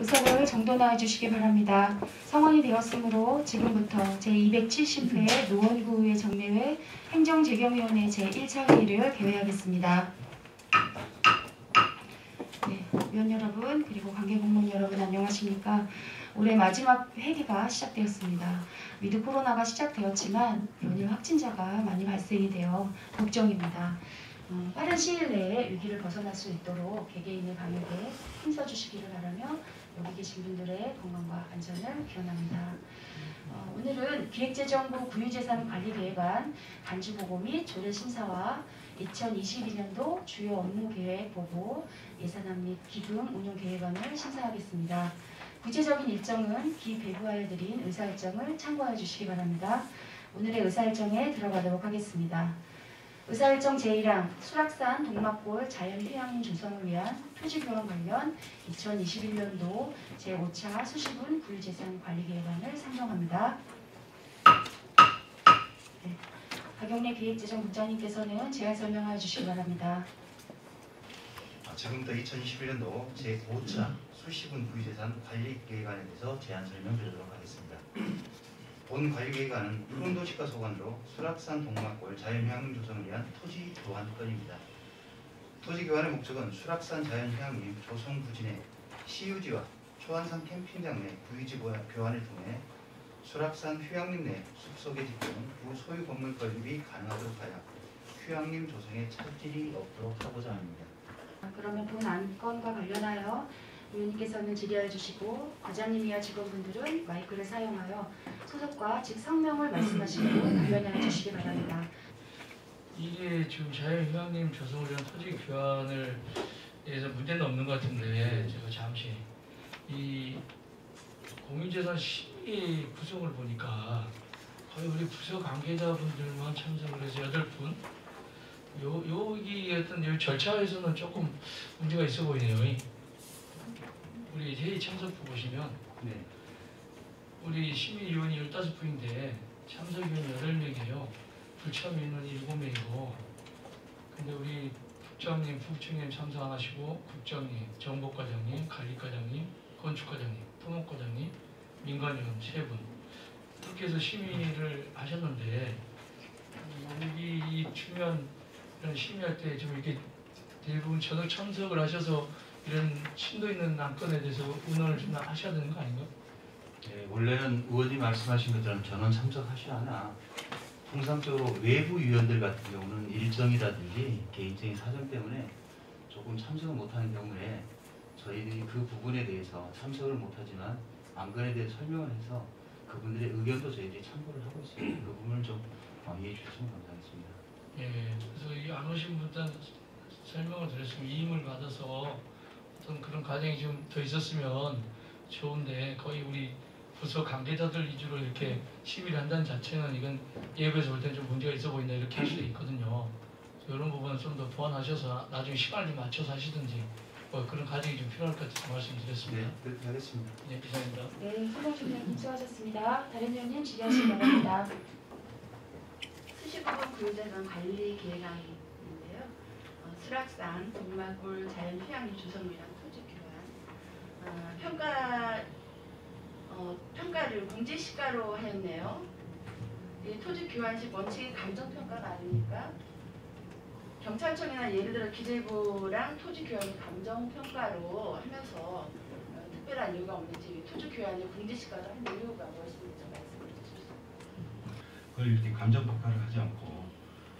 의사를 정돈화해 주시기 바랍니다. 성원이 되었으므로 지금부터 제270회 노원구의회 정례회 행정재경위원회 제1차 회의를 개회하겠습니다. 네, 위원 여러분 그리고 관계공무원 여러분 안녕하십니까? 올해 마지막 회기가 시작되었습니다. 위드 코로나가 시작되었지만 연일 확진자가 많이 발생이 되어 걱정입니다. 빠른 시일 내에 위기를 벗어날 수 있도록 개개인의 방역에 힘써주시기를 바라며 여기 계신 분들의 건강과 안전을 기원합니다. 오늘은 기획재정부 구유재산관리계획안 간주보고 및 조례심사와 2022년도 주요 업무계획 보고, 예산안 및 기금 운용계획안을 심사하겠습니다. 구체적인 일정은 기배부하여 드린 의사일정을 참고해 주시기 바랍니다. 오늘의 의사일정에 들어가도록 하겠습니다. 의사일정 제1항 수락산 동막골 자연휴양림 조성을 위한 토지교환 관련 2021년도 제5차 수시분 구유재산관리계획안을 상정합니다. 네. 박영래 기획재정국장님께서는 제안 설명해 주시기 바랍니다. 지금부터 2021년도 제5차 수시분 구유재산관리계획안에 대해서 제안 설명드리도록 하겠습니다. 본 관리계획안은 푸른도시가 소관으로 수락산 동막골 자연휴양림 조성을 위한 토지 교환건입니다. 토지 교환의 목적은 수락산 자연휴양림 조성 부지 내 시유지와 초안산 캠핑장 내 구유지 교환을 통해 수락산 휴양림 내 숲속의 집들은 부소유 건물 건립이 가능하도록 하여 휴양림 조성에 차질이 없도록 하고자 합니다. 그러면 본 안건과 관련하여 위원님께서는 질의해 주시고 과장님이와 직원분들은 마이크를 사용하여 소속과 즉 성명을 말씀하시고 답변해 주시기 바랍니다. 이게 지금 자연휴양림 조성을 위한 토지 교환을 대해서 문제는 없는 것 같은데 제가 잠시 이 공유재산 심의 구성을 보니까 거의 우리 부서 관계자분들만 참석을 해서 8분 여기 어떤 절차에서는 조금 문제가 있어 보이네요. 우리 회의 참석부 보시면 우리 심의위원이 15분인데 참석위원 8명이에요. 불참위원은 7명이고 근데 우리 국장님,副부총님 참석 안 하시고 국장님, 정보과장님, 관리과장님, 건축과장님, 토목과장님, 민관위원 3분 이렇게 해서 심의를 하셨는데 여기 이 중요한 이런 심의할 때 좀 이렇게 대부분 저녁 참석을 하셔서 이런 심도 있는 안건에 대해서 의논을 좀 하셔야 되는 거 아닌가? 네, 원래는 의원이 말씀하신 것처럼 전원 참석하셔야 하나 통상적으로 외부 위원들 같은 경우는 일정이라든지 개인적인 사정 때문에 조금 참석을 못하는 경우에 저희들이 그 부분에 대해서 참석을 못하지만 안건에 대해 설명을 해서 그분들의 의견도 저희들이 참고를 하고 있습니다. 그 부분을 좀 이해해 주시면 감사하겠습니다. 예, 그래서 이 안 오신 분들 설명을 드렸으면 이임을 받아서 어떤 그런 과정이 좀 더 있었으면 좋은데 거의 우리 부서 관계자들 위주로 이렇게 심의를 한다는 자체는 이건 예부에서 볼 때는 좀 문제가 있어 보인다 이렇게 할 수도 있거든요. 이런 부분은 좀 더 보완하셔서 나중에 시간을 좀 맞춰서 하시든지 뭐 그런 과정이 좀 필요할 것 같아서 말씀드렸습니다. 네, 그렇게 하겠습니다. 네, 이상입니다. 네, 소장님님 수고하셨습니다. 다른 위원님 질의하시기 바랍니다. 수시부분 구유재산 관리 계획안인데요. 수락산 동막골 자연휴양림 조성이랑 토지 교환 평가를 공제시가로 하였네요. 이 토지 교환식 원칙이 감정평가가 아닙니까? 경찰청이나 예를 들어 기재부랑 토지 교환을 감정평가로 하면서 특별한 이유가 없는지 토지 교환을 공제시가로 하는 이유가 무엇인지 좀 말씀해 주십시오. 그걸 이렇게 감정평가를 하지 않고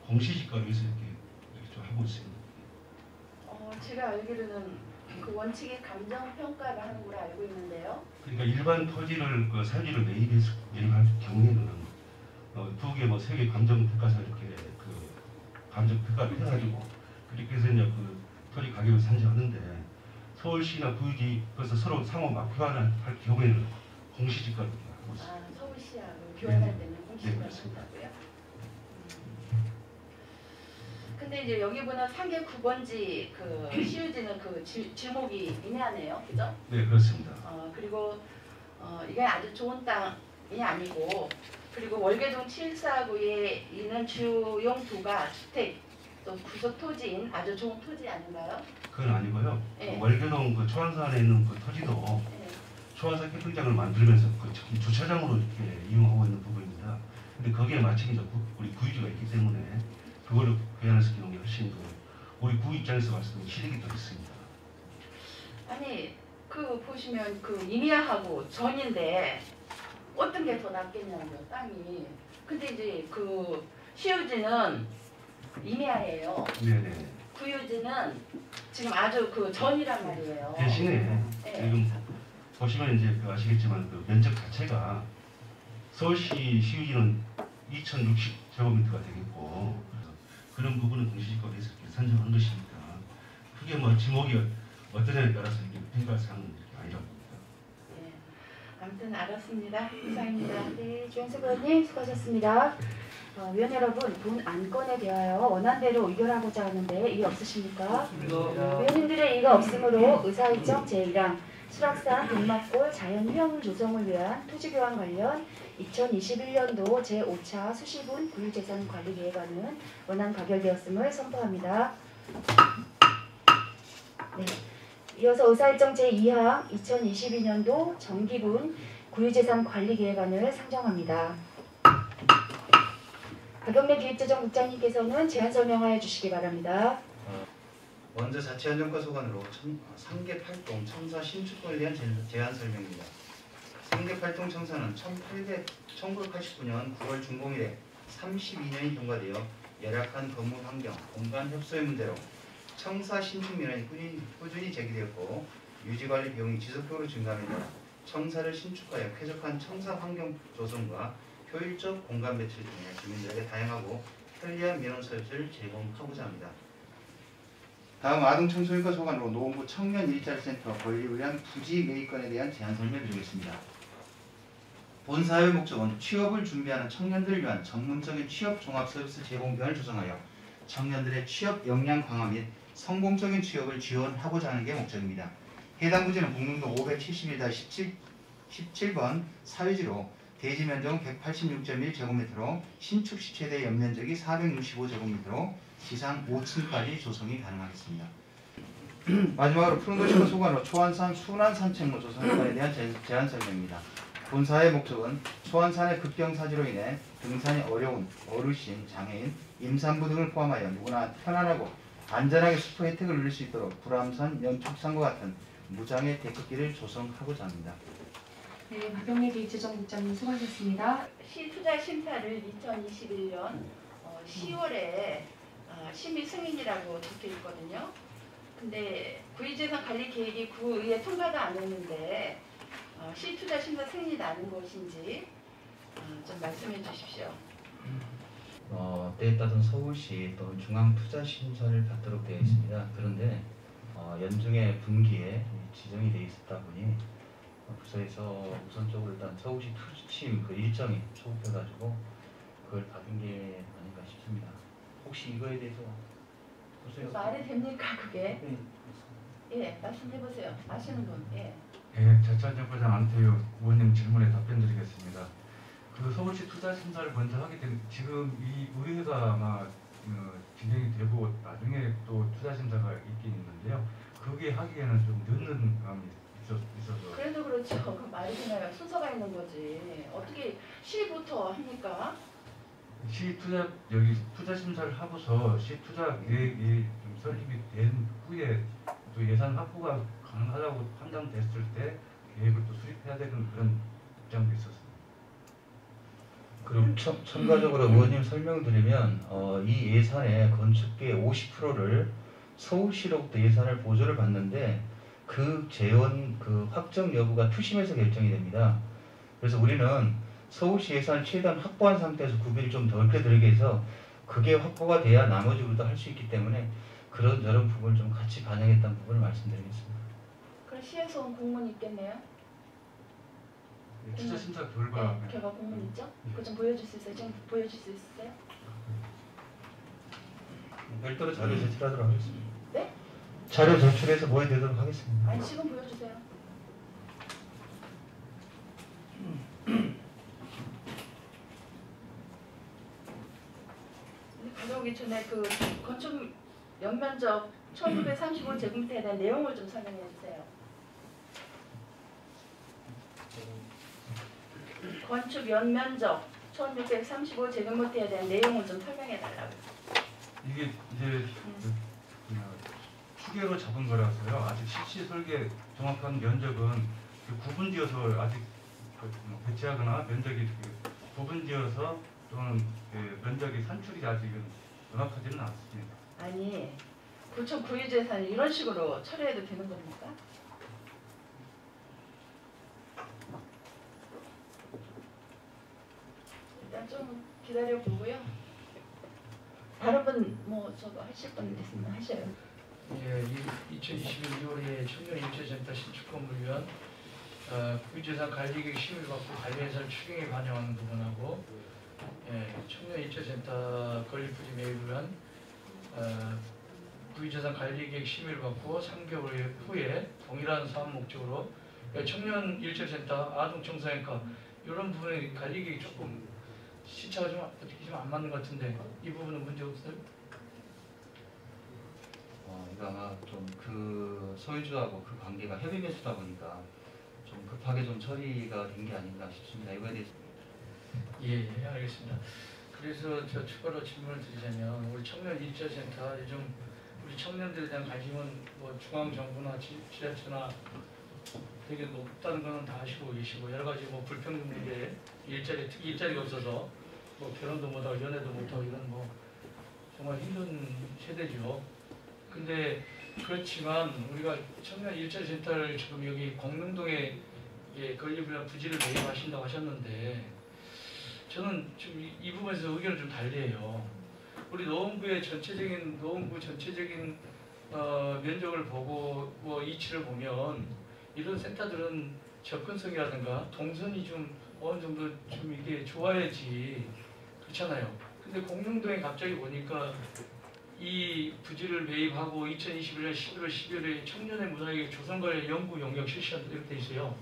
공시지가로 해서 이렇게 좀 하고 있습니다. 제가 알기로는 그 원칙이 감정평가를 하는 걸로 알고 있는데요. 그러니까 일반 토지를 사유지를 매입할 경우에는 2개, 3개 감정평가서 이렇게 그 감정평가를 해가지고 그렇게 해서 이제 그 토지 가격을 산정하는데 서울시나 구유지 그래서 서로 상호 막 교환을 할 경우에는 공시지가로 하고 있습니다. 서울시하고 교환할 때는 공시지가로 네, 한다고요? 근데 이제 여기 보면 3개 9번지 그 시유지는 그 지목이 애매하네요, 그죠? 네, 그렇습니다. 그리고 이게 아주 좋은 땅이 아니고, 그리고 월계동 749에 있는 주용도가 주택 또 구속 토지인 아주 좋은 토지 아닌가요? 그건 아니고요. 네. 월계동 그 초안산에 있는 그 토지도 네. 초안사 캠핑장을 만들면서 그 주차장으로 이렇게 이용하고 있는 부분입니다. 근데 거기에 마침 이제 우리 구유지가 있기 때문에 그걸로 배양시키는 게 훨씬 더 우리 구 입장에서 봤을 때 실익이 더 있습니다. 아니 그 보시면 그 임야하고 전인데 어떤 게 더 낫겠냐고요 땅이. 근데 이제 그 시유지는 임야예요. 네네. 구유지는 지금 아주 그 전이란 말이에요. 대신에 네. 지금 보시면 이제 아시겠지만 그 면적 자체가 서울시 시유지는 2,060제곱미터가 되겠고 그런 부분은 동시지가에서 산정한 것이니까 크게 뭐 지목이 어떠냐에 따라서 이게 평가 사항은 아니라고 봅니다. 네. 아무튼 알았습니다. 이상입니다. 네, 주영수 의원님 수고하셨습니다. 위원 여러분, 본 안건에 대하여 원안대로 의결하고자 하는데 이의 없으십니까? 위원님들의 이의가 없으므로 의사일정 제1항 수락산 동막골 자연휴양물 조성을 위한 토지교환 관련 2021년도 제5차 수시분 구유재산관리계획안은 원안 가결되었음을 선포합니다. 네. 이어서 의사일정 제2항 2022년도 정기분 구유재산관리계획안을 상정합니다. 박영래 기획재정국장님께서는 제안 설명하여 주시기 바랍니다. 먼저 자치안전과 소관으로 3개 8동 청사 신축권에 대한 제안 설명입니다. 3개 8동 청사는 1989년 9월 준공일에 32년이 통과되어 열악한 건물 환경, 공간 협소의 문제로 청사 신축 민원이 꾸준히 제기되었고 유지관리 비용이 지속적으로 증가하며 청사를 신축하여 쾌적한 청사 환경 조성과 효율적 공간 배치 등의 주민들에게 다양하고 편리한 민원 서비스를 제공하고자 합니다. 다음 아동청소년과 소관으로 노원구 청년 일자리 센터 건립을 위한 부지 매입건에 대한 제안 설명드리겠습니다. 본 사업의 목적은 취업을 준비하는 청년들을 위한 전문적인 취업 종합 서비스 제공편을 조성하여 청년들의 취업 역량 강화 및 성공적인 취업을 지원하고자 하는 게 목적입니다. 해당 부지는 국민도 571-17번 사유지로 대지 면적은 186.1제곱미터로 신축 시최대 연면적이 465제곱미터로 지상 5층까지 조성이 가능하겠습니다. 마지막으로 푸른도시과 소관으로 초안산 순환 산책로 조성에 대한 제안 설명입니다. 본사의 목적은 초안산의 급경사지로 인해 등산이 어려운 어르신, 장애인, 임산부 등을 포함하여 누구나 편안하고 안전하게 스포 혜택을 누릴 수 있도록 불암산, 연축산과 같은 무장의 데크길을 조성하고자 합니다. 네, 박영래 기획재정국장님 수고하셨습니다. 시투자 심사를 2021년 10월에 심의 승인이라고 적혀 있거든요. 근데 구유재산 관리 계획이 구의회 통과도 안 했는데 시투자 심사 승인이 나는 것인지 좀 말씀해 주십시오. 때에 따른 서울시 또는 중앙투자심사를 받도록 되어 있습니다. 그런데 연중에 분기에 지정이 되어 있었다 보니 부서에서 우선적으로 일단 서울시 투심 그 일정이 초급해가지고 그걸 받은 게 아닌가 싶습니다. 혹시 이거에 대해서 부서에서 말이 됩니까 그게? 예, 말씀해 보세요. 아시는 분. 예. 네, 자치안전과장 안태유 의원님 질문에 답변드리겠습니다. 그 서울시 투자심사를 먼저 하게 된 지금 이 의회가 아마 진행이 되고 나중에 또 투자심사가 있긴 있는데요. 그게 하기에는 좀 늦는 감이 있어서. 그래도 그렇죠. 그 말이 그냥 순서가 있는 거지. 어떻게 시부터 합니까? 시 투자 여기 투자 심사를 하고서 시 투자 계획이 좀 설립이 된 후에 또 예산 확보가 가능하다고 판단됐을 때 계획을 또 수립해야 되는 그런 입장도 있었습니다. 그럼 첨가적으로 의원님 설명드리면 이 예산의 건축비의 50%를 서울시로부터 예산을 보조를 받는데 그 재원 그 확정 여부가 투심에서 결정이 됩니다. 그래서 우리는 서울시 예산을 최대한 확보한 상태에서 구비를 좀 넓게 들게 해서 그게 확보가 돼야 나머지부터 할 수 있기 때문에 그런 저런 부분을 좀 같이 반영했다는 부분을 말씀드리겠습니다. 그럼 시에서 온 공문 있겠네요? 투자 심사 결과. 네, 결과 공문 있죠? 그거 좀 보여줄 수 있어요? 지금 보여줄 수 있어요? 별도로 자료 제출하도록 하겠습니다. 네? 자료 제출해서 보여드리도록 하겠습니다. 아니 지금 보여주세요. 가져오기 전에 그 건축 연면적 1935제곱미터에 대한 내용을 좀 설명해 주세요. 건축 연면적 1635제곱미터에 대한 내용을 좀 설명해 달라고요. 이게 이제 추계로 잡은 거라서요. 아직 실시 설계 정확한 면적은 구분지어서 아직 배치하거나 면적이 구분지어서 또는 면적이 산출이 아직은 정확하지는 않습니다. 아니 구청 구유재산을 이런 식으로 처리해도 되는 겁니까? 일단 좀 기다려 보고요. 다른 분 뭐 저거 하실 분 있으면 하셔요. 예, 2021 2월에 청년 일자센터 신축 건물 위한 구유재산 관리계획 심의를 받고 관리예산 추경에 반영하는 부분하고 청년 일자센터 건립부지 매입을 위한 구유재산 관리계획 심의를 받고 3개월 후에 동일한 사업 목적으로 청년 일자센터 아동청소년과 이런 부분의 관리계획이 조금 시차가 좀 어떻게 좀 안 맞는 것 같은데 이 부분은 문제 없어요? 이거 아마 좀 그 소유주하고 그 관계가 협의 매수다 보니까 좀 급하게 좀 처리가 된 게 아닌가 싶습니다. 이거에 대해서 예, 알겠습니다. 그래서 저 추가로 질문을 드리자면 우리 청년 일자센터 요즘 우리 청년들에 대한 관심은 뭐 중앙정부나 지자체나 되게 높다는 거는 다 아시고 계시고 여러 가지 뭐 불평등 문제, 일자리가 없어서 뭐 결혼도 못하고 연애도 못하고 이런 뭐 정말 힘든 세대죠. 근데 그렇지만 우리가 청년 일자리센터를 지금 여기 공릉동에 건립을 한 부지를 매입하신다고 하셨는데 저는 지금 이 부분에서 의견을 좀 달리해요. 우리 노원구 전체적인 면적을 보고 뭐 이치를 보면 이런 센터들은 접근성이라든가 동선이 좀 어느 정도 좀 이게 좋아야지 그렇잖아요. 근데 공릉동에 갑자기 보니까 이 부지를 매입하고 2021년 11월 12일에 청년의 문화의 조성거래 연구 용역 실시한다 이렇게 돼 있어요.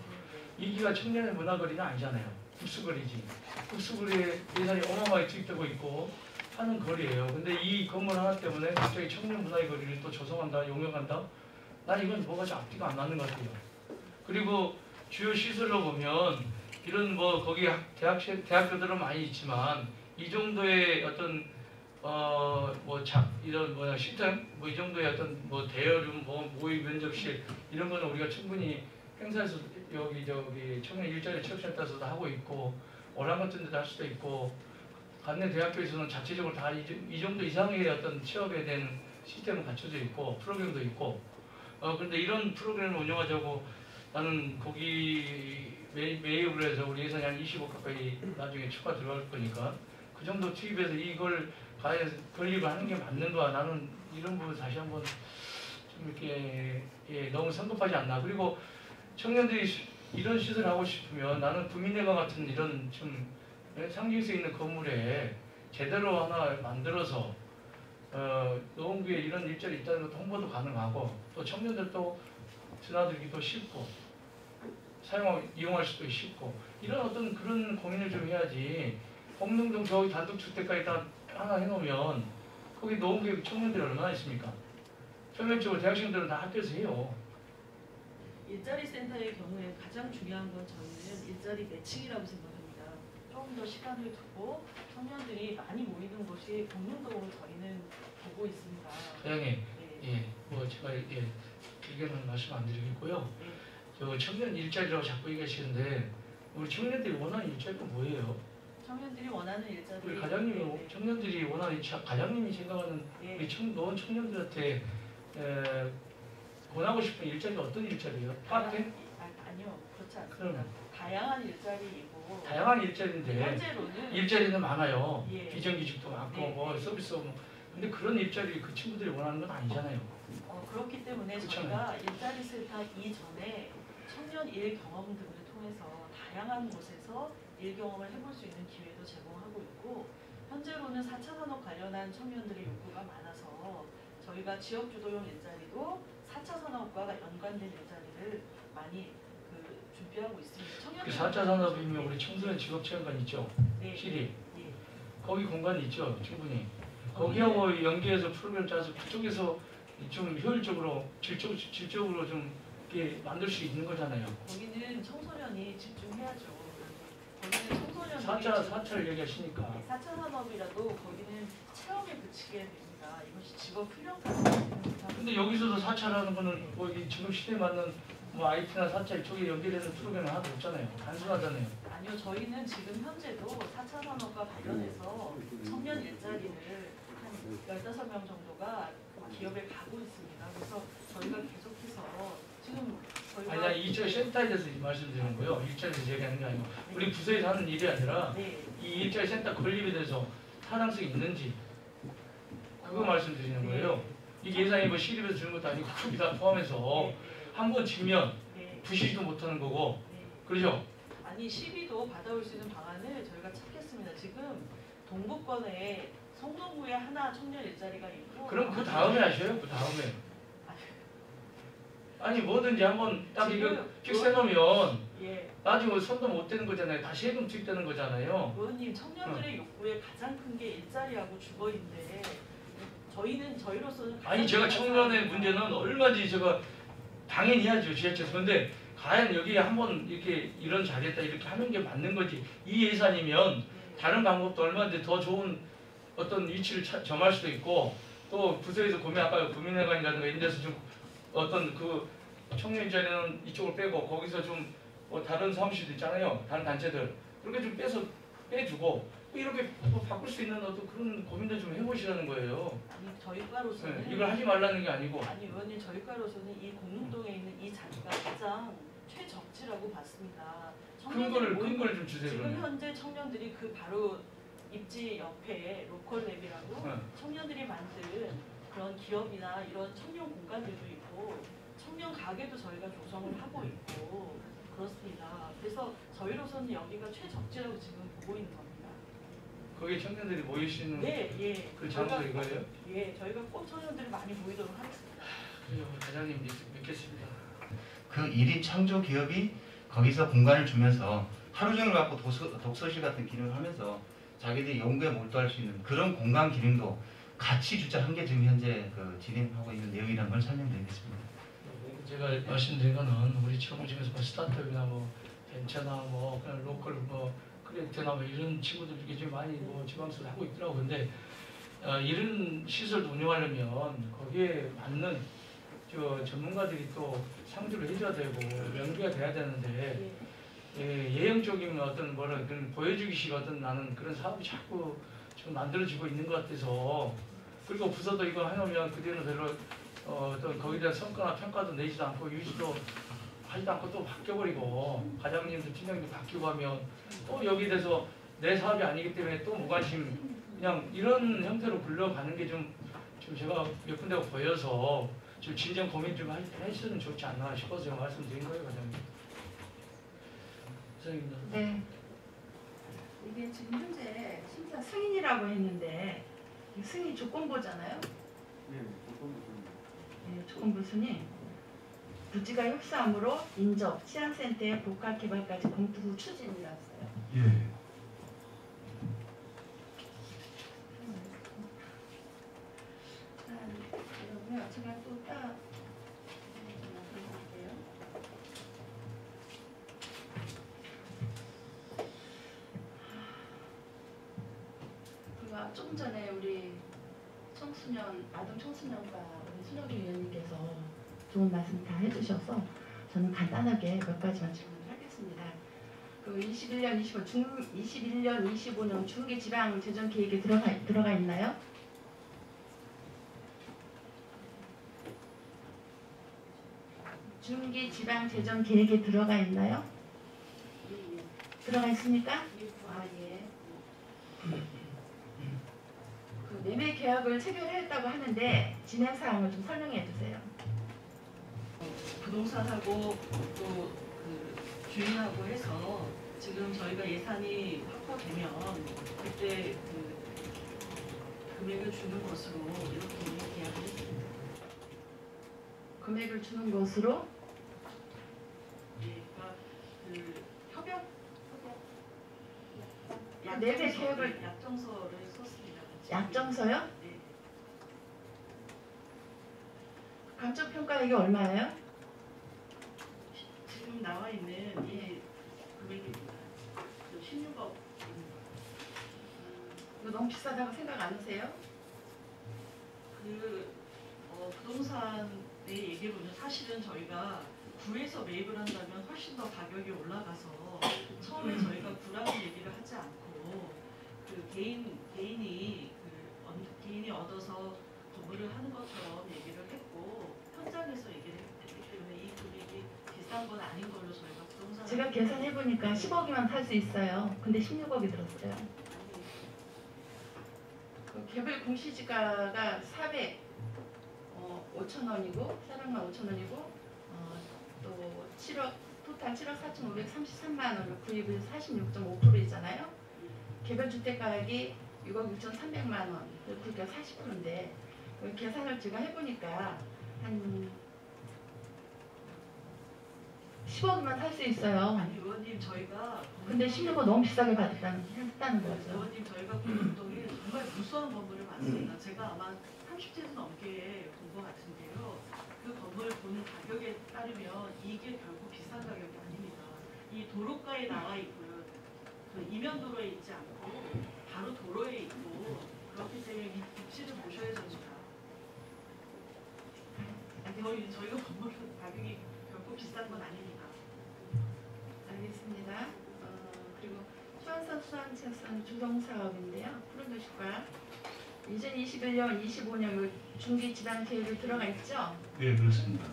이기가 청년의 문화거리는 아니잖아요. 국수거리지. 국수거리에 예산이 어마어마하게 투입되고 있고 하는 거리예요. 근데 이 건물 하나 때문에 갑자기 청년 문화의 거리를 또 조성한다, 용역한다? 난 이건 뭐가 좀 앞뒤가 안 맞는 것 같아요. 그리고 주요 시설로 보면 이런 뭐 거기 대학교들은 많이 있지만 이 정도의 어떤 이런 시스템 이 정도의 어떤 대여룸 모의 면접실 이런 거는 우리가 충분히 행사에서 여기 청년 일자리 취업센터에서도 하고 있고 오랑 같은 데도 할 수도 있고 관내 대학교에서는 자체적으로 다 이 정도 이상의 어떤 취업에 대한 시스템은 갖춰져 있고 프로그램도 있고 그런데 이런 프로그램을 운영하자고 나는 거기 매입을 해서 우리 예산이 한 20억 가까이 나중에 추가 들어갈 거니까 그 정도 투입해서 이걸 과연 건립을 하는 게 맞는가 나는 이런 부분 다시 한번 좀 이렇게 너무 성급하지 않나. 그리고 청년들이 이런 시설을 하고 싶으면 나는 구민회관 같은 이런 좀 상징성 있는 건물에 제대로 하나 만들어서 노원구에 이런 일자리 있다는 것도 홍보도 가능하고 또 청년들도 드나들기도 쉽고 이용할 수도 쉽고 이런 어떤 그런 고민을 좀 해야지 공릉동 저기 단독주택가에 다 하나 해놓으면 거기 노원구에 청년들이 얼마나 있습니까? 표면적으로 대학생들은 다 학교에서 해요. 일자리 센터의 경우에 가장 중요한 건 저희는 일자리 매칭이라고 생각합니다. 조금 더 시간을 두고 청년들이 많이 모이는 곳이 공릉동으로 저희는 보고 있습니다. 사장님, 네. 제가 의견은 말씀 안 드리겠고요. 네. 저 청년 일자리라고 자꾸 얘기하시는데 우리 청년들이 원하는 일자리가 뭐예요? 청년들이 원하는 일자리. 우리 과장님이 청년들이 원하는 과장님이 생각하는 네. 우리 노원 청년들한테 권하고 싶은 일자리가 어떤 일자리예요? 카페? 아니요, 그렇지 않습니다. 그럼 다양한 일자리이고 다양한 일자리인데 현재로는 일자리는 많아요. 예. 비정규직도 많고 네. 서비스 근데 그런 일자리 그 친구들이 원하는 건 아니잖아요. 그렇기 때문에 그렇잖아요. 저희가 일자리 센터 이전에 청년 일 경험 등을 통해서 다양한 곳에서 일 경험을 해볼 수 있는 기회도 제공하고 있고 현재로는 4차 산업 관련한 청년들의 욕구가 많아서 저희가 지역주도형 일자리도 4차 산업과 연관된 일자리를 많이 준비하고 있습니다. 그 4차 산업이면 우리 청소년 직업체험관 있죠? 네. 실이 예. 거기 공간이 있죠, 충분히. 거기하고 연계해서 프로그램 짜서 그쪽에서 좀 효율적으로 질적으로 좀 이렇게 만들 수 있는 거잖아요. 거기는 청소년이 집중해야죠. 거기는 청소년이 4차를 얘기하시니까 4차 산업이라도 거기는 체험에 그치게 됩니다. 이것이 직업 훈련까지 됩니다. 근데 여기서도 4차라는 거는 뭐 지금 시대에 맞는 뭐 IT나 4차 이쪽에 연결되는 프로그램은 하나도 없잖아요. 단순하잖아요. 아니요, 저희는 지금 현재도 4차 산업과 관련해서 청년 일자리를 한 15명 정도가 기업에 가고 있습니다. 그래서 저희가 계속해서 지금 저희가 아니, 나 2차 센터에 대해서 말씀드리는 거예요. 일자리에서 얘기하는 게 아니고 우리 부서에서 하는 일이 아니라 네, 이 일자리 센터 건립에 대해서 타당성이 있는지 그거 말씀드리는 거예요. 이 예산이 뭐 시립에서 주는 것도 아니고 거기 다 포함해서 한 번 지면 네, 부시지도 못하는 거고 네. 그러죠? 아니 시비도 받아올 수 있는 방안을 저희가 찾겠습니다. 지금 동북권에 성동구에 하나 청년 일자리가 있고 그럼 그 다음에 하셔요. 그 다음에 아니 뭐든지 한번 딱 이거 지금 픽스해 놓으면 예, 나중에 손도 못 대는 거잖아요. 다 세금 투입되는 거잖아요. 의원님 청년들의 욕구에 가장 큰 게 일자리하고 주거인데 저희로서는 아니 제가 청년의 문제는 얼마든지 제가 당연히 해야죠. 지자체에서. 근데 과연 여기에 한번 이렇게 이런 자리에다 이렇게 하는 게 맞는 거지. 이 예산이면 다른 방법도 얼마든지 더 좋은 어떤 위치를 점할 수도 있고 또 부서에서 아까 구민회관이라든가 이런 데서 좀 어떤 그 청년 일자리는 이쪽을 빼고 거기서 좀 뭐 다른 사무실도 있잖아요. 다른 단체들 그렇게 좀 빼주고 이렇게 뭐 바꿀 수 있는 어떤 그런 고민도 좀 해보시라는 거예요. 아니 저희과로서는 네, 이걸 하지 말라는 게 아니고 아니 의원님 저희과로서는 이 공릉동에 있는 이 자리가 가장 최적지라고 봤습니다. 근거를 좀 주세요. 지금 그러면. 현재 청년들이 그 바로 입지 옆에 로컬랩이라고 네. 청년들이 만든 그런 기업이나 이런 청년 공간들도 있고 청년 가게도 저희가 조성을 하고 있고 그렇습니다. 그래서 저희로서는 여기가 최적지라고 지금 보고 있는 겁니다. 거기에 청년들이 모일 수 있는 네, 예. 그 장소 이거예요? 예, 저희가 꼭 청년들이 많이 모이도록 하겠습니다. 그래요. 대장님 믿겠습니다. 그 1인 창조 기업이 거기서 공간을 주면서 하루 종일 갖고 독서실 같은 기능을 하면서 자기들이 연구에 몰두할 수 있는 그런 공간 기능도 같이 주자한 게 지금 현재 그 진행하고 있는 내용이라는 걸 설명드리겠습니다. 제가 말씀드린 거는 우리 청중에서 뭐 스타트업이나 뭐 벤처나 뭐 그냥 로컬 뭐 크리에이터나 뭐 이런 친구들이 좀 많이 뭐 지방에서 하고 있더라고. 근데 이런 시설도 운영하려면 거기에 맞는 저 전문가들이 또 상주를 해줘야 되고 연계가 돼야 되는데 예형적인 어떤 뭐라 그런 보여주기식 어떤 나는 그런 사업이 자꾸 좀 만들어지고 있는 것 같아서 그리고 부서도 이거 해놓으면 그대로 별로 또 거기에 대한 성과나 평가도 내지도 않고 유지도 하지도 않고 또 바뀌어버리고 과장님도 팀장님도 바뀌고 하면 또 여기에 대해서 내 사업이 아니기 때문에 또 무관심 그냥 이런 형태로 굴러가는 게 좀 제가 몇 군데가 보여서 좀 진정 고민 좀 했으면 좋지 않나 싶어서 제가 말씀드린 거예요, 과장님. 과장님. 네. 이게 지금 현재 심사 승인이라고 했는데 승인 조건부잖아요. 네, 조건부 승인. 부지가 협소함으로 인접, 취향센터의 복합 개발까지 공투 추진이라서요. 예. 그러고요. 제가 또 딱 볼게요. 그리고 조금 전에 우리 아동 청소년과 우리 순혁이 위원님께서 좋은 말씀 다 해주셔서 저는 간단하게 몇 가지만 질문을 하겠습니다. 그 21년, 25년 중기 지방 재정 계획에 들어가 있나요? 중기 지방 재정 계획에 들어가 있나요? 들어가 있습니까? 아 예. 그 매매 계약을 체결했다고 하는데 진행 사항을 좀 설명해 주세요. 부동산하고 또 그 주인하고 해서 지금 저희가 예산이 확보되면 그때 그 금액을 주는 것으로 이렇게 계약을 했습니다. 금액을 주는 것으로 예, 그러니까 그 협약 매매 계획을 약정서를 썼습니다. 약정서요? 네. 감정평가액이 얼마예요? 지금 나와 있는 이 금액입니다. 16억. 이거 너무 비싸다고 생각 안 하세요? 부동산의 얘기를 보면 사실은 저희가 구에서 매입을 한다면 훨씬 더 가격이 올라가서 처음에 저희가 구라는 얘기를 하지 않고 개인이 얻어서 건물을 하는 것처럼 얘기를 했고 현장에서 얘기를 했기 때문에 이 금액이 비싼 건 아닌 걸로 저희가 부동산 제가 계산해 보니까 10억이면 살 수 있어요. 근데 16억이 들었어요. 그 개별 공시지가가 5천원이고 400만 5천원이고 또 7억 토탈 7억 4,533만 원을 구입을 46.5%잖아요. 개별 주택 가격이 6억 6,300만 원, 그러니까 40%인데 계산을 제가 해보니까 한 10억이면 살 수 있어요. 아니 의원님 저희가 근데 16억 너무 비싸게 했다는 거죠. 의원님 저희가 공동에 정말 무수한 건물을 봤습니다. 제가 아마 30채에서 넘게 본 것 같은데요. 그 건물을 보는 가격에 따르면 이게 결코 비싼 가격이 아닙니다. 이 도로가에 나와 있고요. 그 이면도로에 있지 않고 바로 도로에 있고 그렇기 때문에 이 입지를 보셔야 됩니다. 저희가 건물 가격이 결코 비싼 건 아닙니다. 알겠습니다. 그리고 수안산 수안체선 주동사업인데요. 푸른도시과 2021년, 25년 중기 지방 계획에 들어가 있죠? 네, 그렇습니다.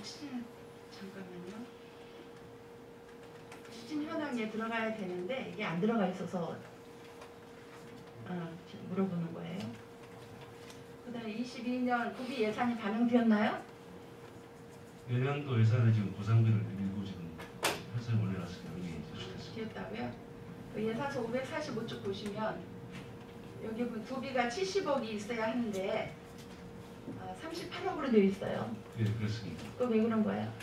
추진 잠깐만요. 추진 현황에 들어가야 되는데 이게 안 들어가 있어서 물어보는 거예요. 그다음에 22년 구비 예산이 반영되었나요? 내년도 예산에 지금 보상비를 밀고 지금 회사에 올려놨습니다. 여기 제출했습니다. 되었다고요? 그 예산서 545쪽 보시면 여기 구비가 70억이 있어야 하는데 38억으로 되어 있어요. 네, 그렇습니다. 또 왜 그런 거예요?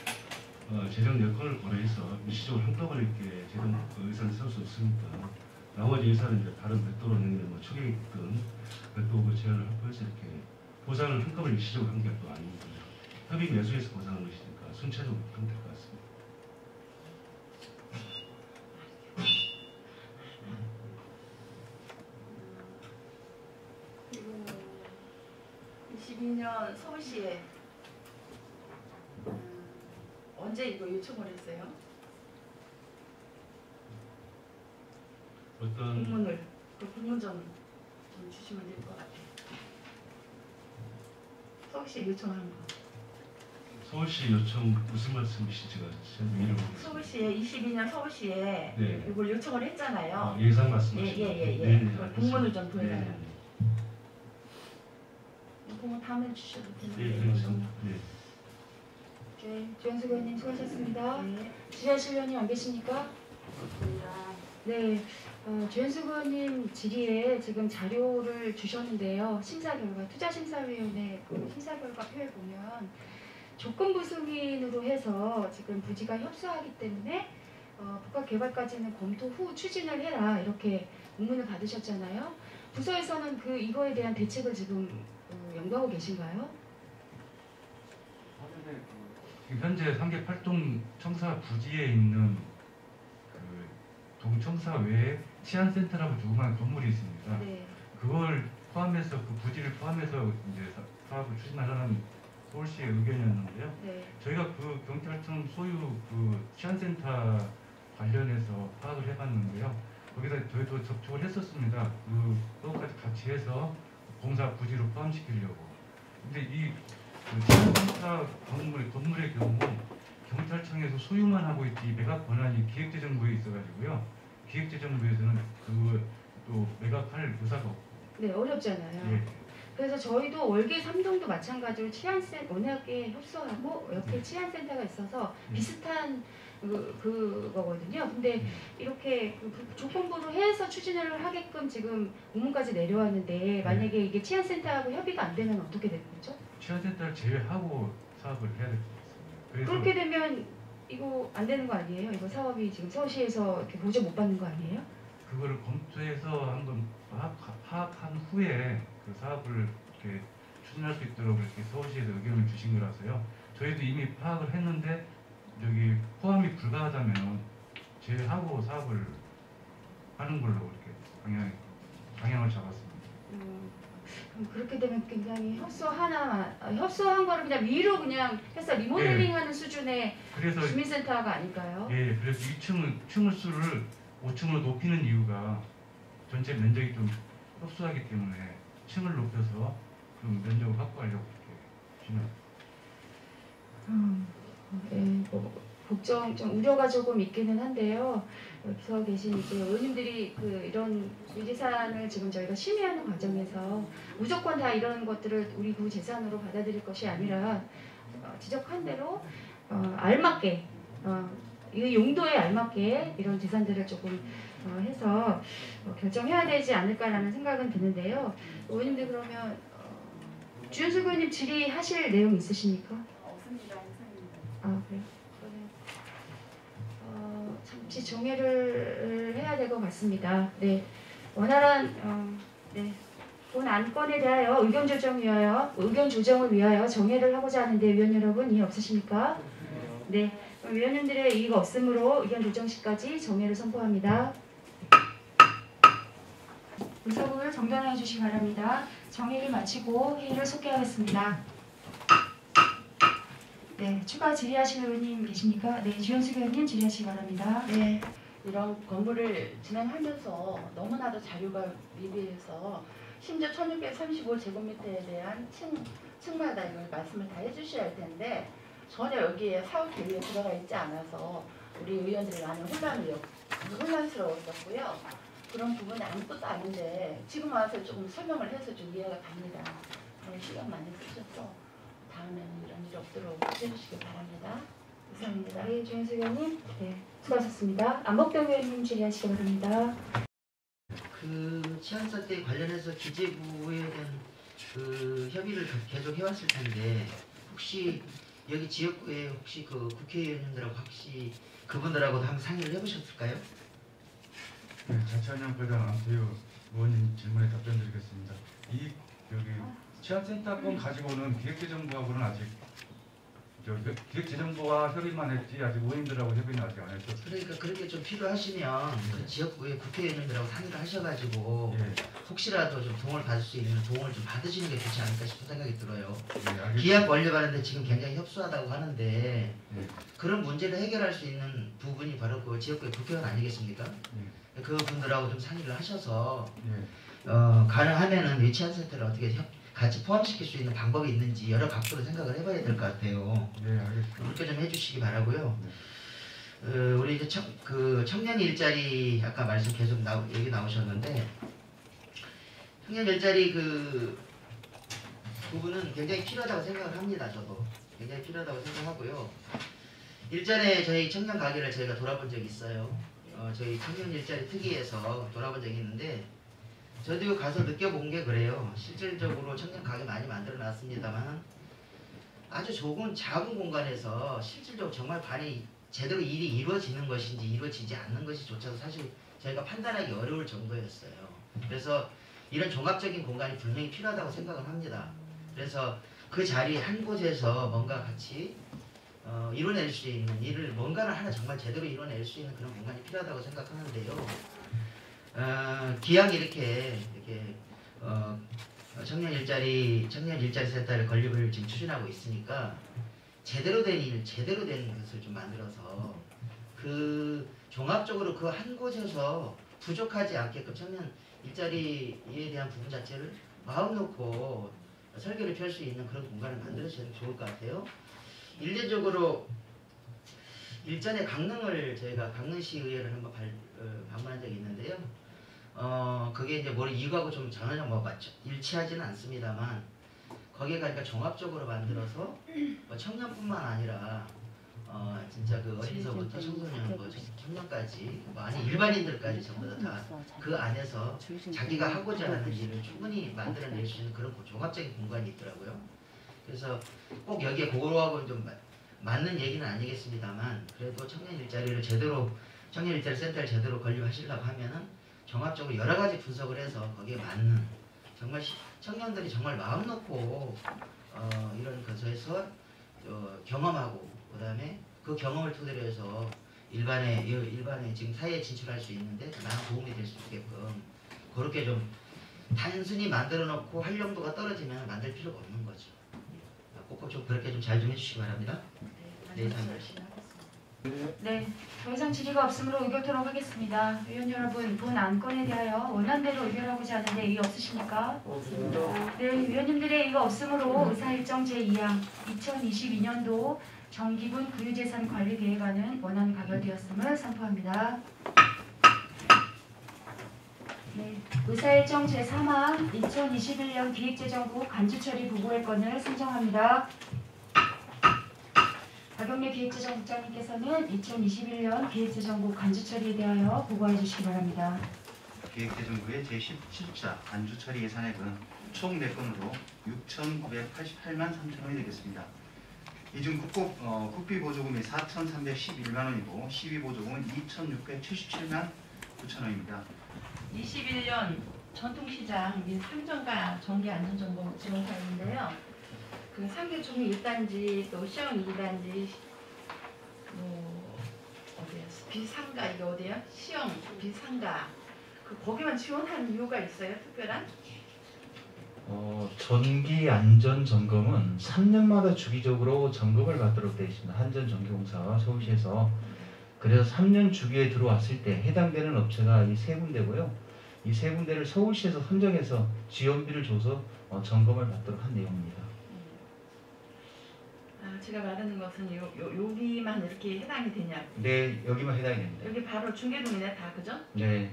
재정 여건을 고려해서 일시적으로 한꺼번에 이렇게 재정 예산을 쓸 수 없으니까 나머지 예산은 이제 다른 별도로 내는 뭐 초계획 등 별도 제안을 확보해서 이렇게 보상을 한꺼번에 일시적으로 한 게 또 아닙니다. 협의 매수에서 보상한 것이니까 순차적으로 하면 될 것 같습니다. 그리고 22년 서울시에 언제 이거 요청을 했어요? 어떤 공문을 그 공문 좀 주시면 될 것 같아요. 서울시에 요청한 거. 서울시 요청 무슨 말씀이신지 제가 이해를 못했습니다. 서울시에 22년 서울시에 네. 이걸 요청을 했잖아요. 예산 말씀하시는 예예예. 네, 네, 그 공문을 좀 알겠습니다. 보여달라고. 공문 다음에 주셔도 네, 되는데. 그렇습니다. 네. 네, 조현수 의원님 수고하셨습니다. 네. 지하실 의원님 안 계십니까? 네, 조현수 의원님 질의에 지금 자료를 주셨는데요. 심사 결과, 투자심사위원회 그 심사 결과 표에 보면 조건부 승인으로 해서 지금 부지가 협소하기 때문에 복합 개발까지는 검토 후 추진을 해라 이렇게 문문을 받으셨잖아요. 부서에서는 이거에 대한 대책을 지금 연구하고 계신가요? 현재 3개 8동 청사 부지에 있는 그 동청사 외에 치안센터라고 조그만 건물이 있습니다. 네. 그걸 포함해서 그 부지를 포함해서 이제 사업을 추진하라는 서울시의 의견이었는데요. 네. 저희가 그 경찰청 소유 그 치안센터 관련해서 파악을 해봤는데요. 거기다 저희도 접촉을 했었습니다. 그것까지 같이 해서 공사 부지로 포함시키려고. 근데 이 치안센터 건물의 경우 경찰청에서 소유만 하고 있지 매각 권한이 기획재정부에 있어가지고요. 기획재정부에서는 또 매각할 의사가 없고. 네, 어렵잖아요. 예. 그래서 저희도 월계 3동도 마찬가지로 워낙에 협소하고 옆에 치안센터가 있어서 비슷한 그거거든요. 근데 이렇게 조건부로 해서 추진을 하게끔 지금 공문까지 내려왔는데 만약에 이게 치안센터하고 협의가 안 되면 어떻게 되는 거죠? 치안센터를 제외하고 사업을 해야 될 것 같습니다. 그래서 그렇게 되면 이거 안 되는 거 아니에요? 이거 사업이 지금 서울시에서 이렇게 보조 못 받는 거 아니에요? 그거를 검토해서 한번 파악한 후에 그 사업을 이렇게 추진할 수 있도록 이렇게 서울시에서 의견을 주신 거라서요. 저희도 이미 파악을 했는데 저기 포함이 불가하다면 제하고 사업을 하는 걸로 이렇게 방향을 잡았습니다. 그럼 그렇게 되면 굉장히 협소한 거를 그냥 위로 그냥 해서 리모델링하는 수준의 그래서 주민센터가 아닐까요? 예, 그래서 2층 수를 5층으로 높이는 이유가 전체 면적이 좀 협소하기 때문에 층을 높여서 좀 면적을 확보하려고 이렇게 진행. 예, 뭐 걱정, 좀 우려가 조금 있기는 한데요. 여기서 계신 이제 의원님들이 이런 유지산을 지금 저희가 심의하는 과정에서 무조건 다 이런 것들을 우리 구 재산으로 받아들일 것이 아니라 지적한 대로 알맞게 이 용도에 알맞게 이런 재산들을 조금 해서 결정해야 되지 않을까라는 생각은 드는데요. 의원님들 그러면 주현석 의원님 질의하실 내용 있으십니까? 없습니다. 이상입니다. 아 그래요? 그러면 잠시 정회를 해야 될 것 같습니다. 네, 원활한 본 안건에 대하여 의견 조정을 위하여 정회를 하고자 하는데 위원 여러분 이해 없으십니까? 네, 그럼 위원님들의 이의가 없으므로 의견 조정 시까지 정회를 선포합니다. 의석을 정돈해 주시기 바랍니다. 정회를 마치고 회의를 속개하겠습니다. 네, 추가 질의하실 의원님 계십니까? 네, 주현숙 의원님 질의하시기 바랍니다. 네, 이런 건물을 진행하면서 너무나도 자료가 미비해서 심지어 1635제곱미터에 대한 층마다 이걸 말씀을 다 해주셔야 할 텐데 전혀 여기에 사업 계획에 들어가 있지 않아서 우리 의원들이 많은 혼란스러웠었고요. 그런 부분이 아무것도 아닌데 지금 와서 조금 설명을 해서 좀 이해가 갑니다. 그런 시간 많이 쓰셔서 다음에는 이런 일이 없도록 해주시기 바랍니다. 이상입니다. 네, 주현숙 의원님, 네, 수고하셨습니다. 안목병 의원님 질의하시기 바랍니다. 그 치안사 때 관련해서 기재부에 대한 그 협의를 계속 해왔을 텐데 혹시 여기 지역구에 혹시 그 국회의원님들하고 혹시 그분들하고도 한번 상의를 해보셨을까요? 네, 자치환경과장 안태유 의원님 질문에 답변드리겠습니다. 여기 치안센터권 가지고는 기획재정부하고는 아직 기획재정부와 협의만 했지 아직 의원님들하고 협의는 아직 안 했었어요. 그러니까 그렇게 좀 필요하시면 그 지역구에 국회의원님들하고 상의를 하셔가지고 예, 혹시라도 좀 도움을 받을 수 있는 도움을 좀 받으시는 게 좋지 않을까 싶은 생각이 들어요. 예, 알겠습니다. 기약 완료하는데 지금 굉장히 협소하다고 하는데 예, 그런 문제를 해결할 수 있는 부분이 바로 그 지역구의 국회의원 아니겠습니까? 그 분들하고 좀 상의를 하셔서 예, 가능하면은 위치안센터를 어떻게 같이 포함시킬 수 있는 방법이 있는지 여러 각도로 생각을 해봐야 될 것 같아요. 네, 알겠습니다. 그렇게 좀 해주시기 바라고요. 우리 이제 청년 일자리 아까 말씀 계속 얘기 나오셨는데 청년 일자리 그 부분은 굉장히 필요하다고 생각을 합니다. 저도 굉장히 필요하다고 생각하고요. 일전에 저희 청년 가게를 저희가 돌아본 적이 있어요. 저희 청년 일자리 특위에서 돌아본 적이 있는데 저도 가서 느껴본 게 그래요. 실질적으로 청년 가게 많이 만들어 놨습니다만 아주 작은 공간에서 실질적으로 정말 제대로 일이 이루어지는 것인지 이루어지지 않는 것이조차도 사실 저희가 판단하기 어려울 정도였어요. 그래서 이런 종합적인 공간이 분명히 필요하다고 생각을 합니다. 그래서 그 자리 한 곳에서 뭔가 같이 이뤄낼 수 있는 일을 뭔가를 하나 정말 제대로 이뤄낼 수 있는 그런 공간이 필요하다고 생각하는데요. 기왕 이렇게 청년 일자리 센터를 건립을 지금 추진하고 있으니까 제대로 된 것을 좀 만들어서 그 종합적으로 그 한 곳에서 부족하지 않게끔 청년 일자리에 대한 부분 자체를 마음 놓고 설계를 펼 수 있는 그런 공간을 만들어주시면 좋을 것 같아요. 일례적으로 일전에 저희가 강릉시 의회를 한번 방문한 적이 있는데요. 그게 이제 이거하고 좀 전혀 일치하지는 않습니다만 거기에 가니까 종합적으로 만들어서 청년뿐만 아니라 진짜 그 어린이서부터 청소년 청년까지 아니 일반인들까지 전부 다 그 안에서 자기가 하고자 하는 일을 충분히 만들어낼 수 있는 그런 종합적인 공간이 있더라고요. 그래서 꼭 여기에 그거하고는 좀 맞는 얘기는 아니겠습니다만 그래도 청년 일자리 센터를 제대로 건립하시려고 하면은 종합적으로 여러 가지 분석을 해서 거기에 맞는 정말 청년들이 정말 마음 놓고 이런 것에서 경험하고 그다음에 그 경험을 토대로 해서 일반에 지금 사회에 진출할 수 있는데 많은 도움이 될 수 있게끔 그렇게 좀 단순히 만들어 놓고 활용도가 떨어지면 만들 필요가 없는 거죠. 꼭꼭 좀 그렇게 좀 잘 좀 해주시기 바랍니다. 네, 열심히 하겠습니다. 네, 더 이상 질의가 없으므로 의결토록 하겠습니다. 의원 여러분, 본 안건에 대하여 원안대로 의결하고자 하는데 이의 없으십니까? 없습니다. 네, 의원님들의 이의가 없으므로 의사일정 제2항 2022년도 정기분 구유재산 관리 계획안은 원안 가결되었음을 선포합니다. 네, 의사일정 제3항 2021년 기획재정부 간주처리 보고의 건을 선정합니다. 박영래 기획재정국장님께서는 2021년 기획재정부 간주처리에 대하여 보고해 주시기 바랍니다. 기획재정부의 제17차 간주처리 예산액은 총 4건으로 6,988만 3천 원이 되겠습니다. 이 중 국비보조금이 4,311만 원이고 시비보조금은 2,677만 9천 원입니다. 21년 전통시장 및 상점가 정기안전점검 지원사인데요. 그 상계총리 1단지 또 시형 2단지 어디야 비상가 이게 어디야 시형 비상가 거기만 지원하는 이유가 있어요 특별한? 전기 안전 점검은 3년마다 주기적으로 점검을 받도록 되어 있습니다. 한전전기공사와 서울시에서. 그래서 3년 주기에 들어왔을 때 해당되는 업체가 이 세 군데고요. 이 세 군데를 서울시에서 선정해서 지원비를 줘서 점검을 받도록 한 내용입니다. 제가 말하는 것은 여기만 이렇게 해당이 되냐? 네, 여기만 해당이 됩니다. 여기 바로 중계동이네 다 그죠? 네,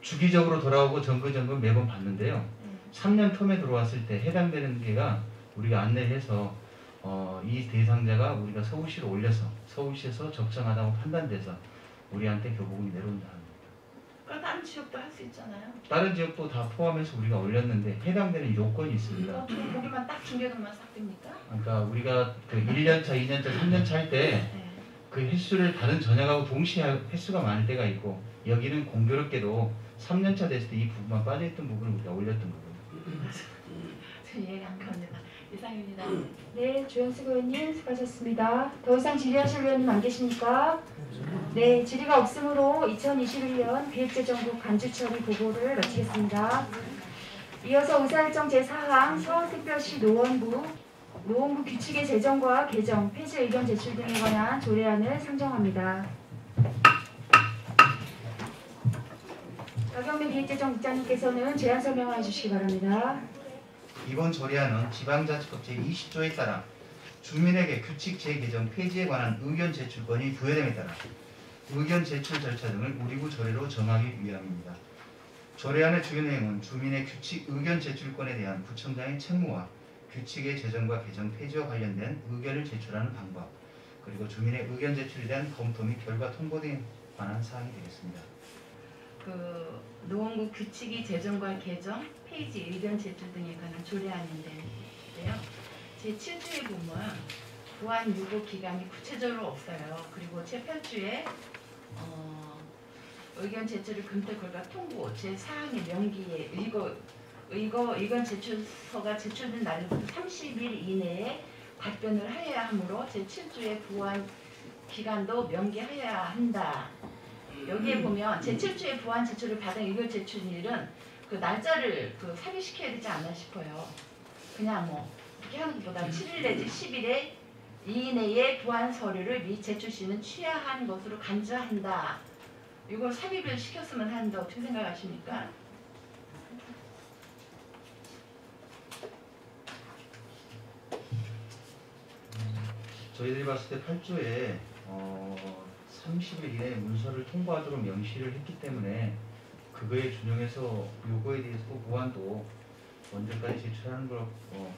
주기적으로 돌아오고 점검 매번 받는데요. 3년 텀에 들어왔을 때 해당되는 게가 우리가 안내해서 이 대상자가 우리가 서울시로 올려서 서울시에서 적정하다고 판단돼서 우리한테 교부금이 내려온다 합니다. 그럼 다른 지역도 할 수 있잖아요. 다른 지역도 다 포함해서 우리가 올렸는데 해당되는 요건이 있습니다. 거기만 딱 중계동만 싹 됩니까? 그러니까 우리가 그 1년차, 2년차, 3년차 할 때 그 횟수를 다른 전역하고 동시에 횟수가 많을 때가 있고 여기는 공교롭게도 3년차 됐을 때 이 부분만 빠져있던 부분을 우리가 올렸던 거거든요. 저 이해가 안 갑니다. 이상입니다. 네, 조영숙 의원님 수고하셨습니다. 더 이상 질의하실 의원님 안 계십니까? 네, 질의가 없으므로 2021년 기획재정부 간주처리 보고를 마치겠습니다. 이어서 의사일정 제4항 서울특별시 노원구 규칙의 제정과 개정, 폐지 의견 제출 등에 관한 조례안을 상정합니다. 박영래 기획재정국장님께서는 제안 설명해 주시기 바랍니다. 이번 조례안은 지방자치법 제20조에 따라 주민에게 규칙 재개정 폐지에 관한 의견 제출권이 부여됨에 따라 의견 제출 절차 등을 우리구 조례로 정하기 위함입니다. 조례안의 주요 내용은 주민의 규칙 의견 제출권에 대한 구청장의 책무와 규칙의 제정과 개정 폐지와 관련된 의견을 제출하는 방법, 그리고 주민의 의견 제출에 대한 검토 및 결과 통보 등에 관한 사항이 되겠습니다. 그 노원구 규칙이 제정과 개정, 폐지, 의견 제출 등에 관한 조례안인데요. 제7조에 보면 보안 유보 기간이 구체적으로 없어요. 그리고 제8조에 의견 제출을 검토 결과 통보 제4항의 명기에 의견 제출서가 제출된 날로부터 30일 이내에 답변을 하여야 하므로 제7조의 보안 기간도 명기하여야 한다. 여기에 보면 제7조의 보안 제출을 받은 의견 제출일은 그 날짜를 삽입시켜야 되지 않나 싶어요. 그냥 뭐 이렇게 하는 것보다 7일 내지 10일에 이내에 보안 서류를 미 제출 시는 취하한 것으로 간주한다. 이걸 삽입을 시켰으면 하는데 어떻게 생각하십니까? 저희들이 봤을 때 8조에 30일 이내에 문서를 통보하도록 명시를 했기 때문에 그거에 준용해서 요거에 대해서 보완도 언제까지 제출하는 걸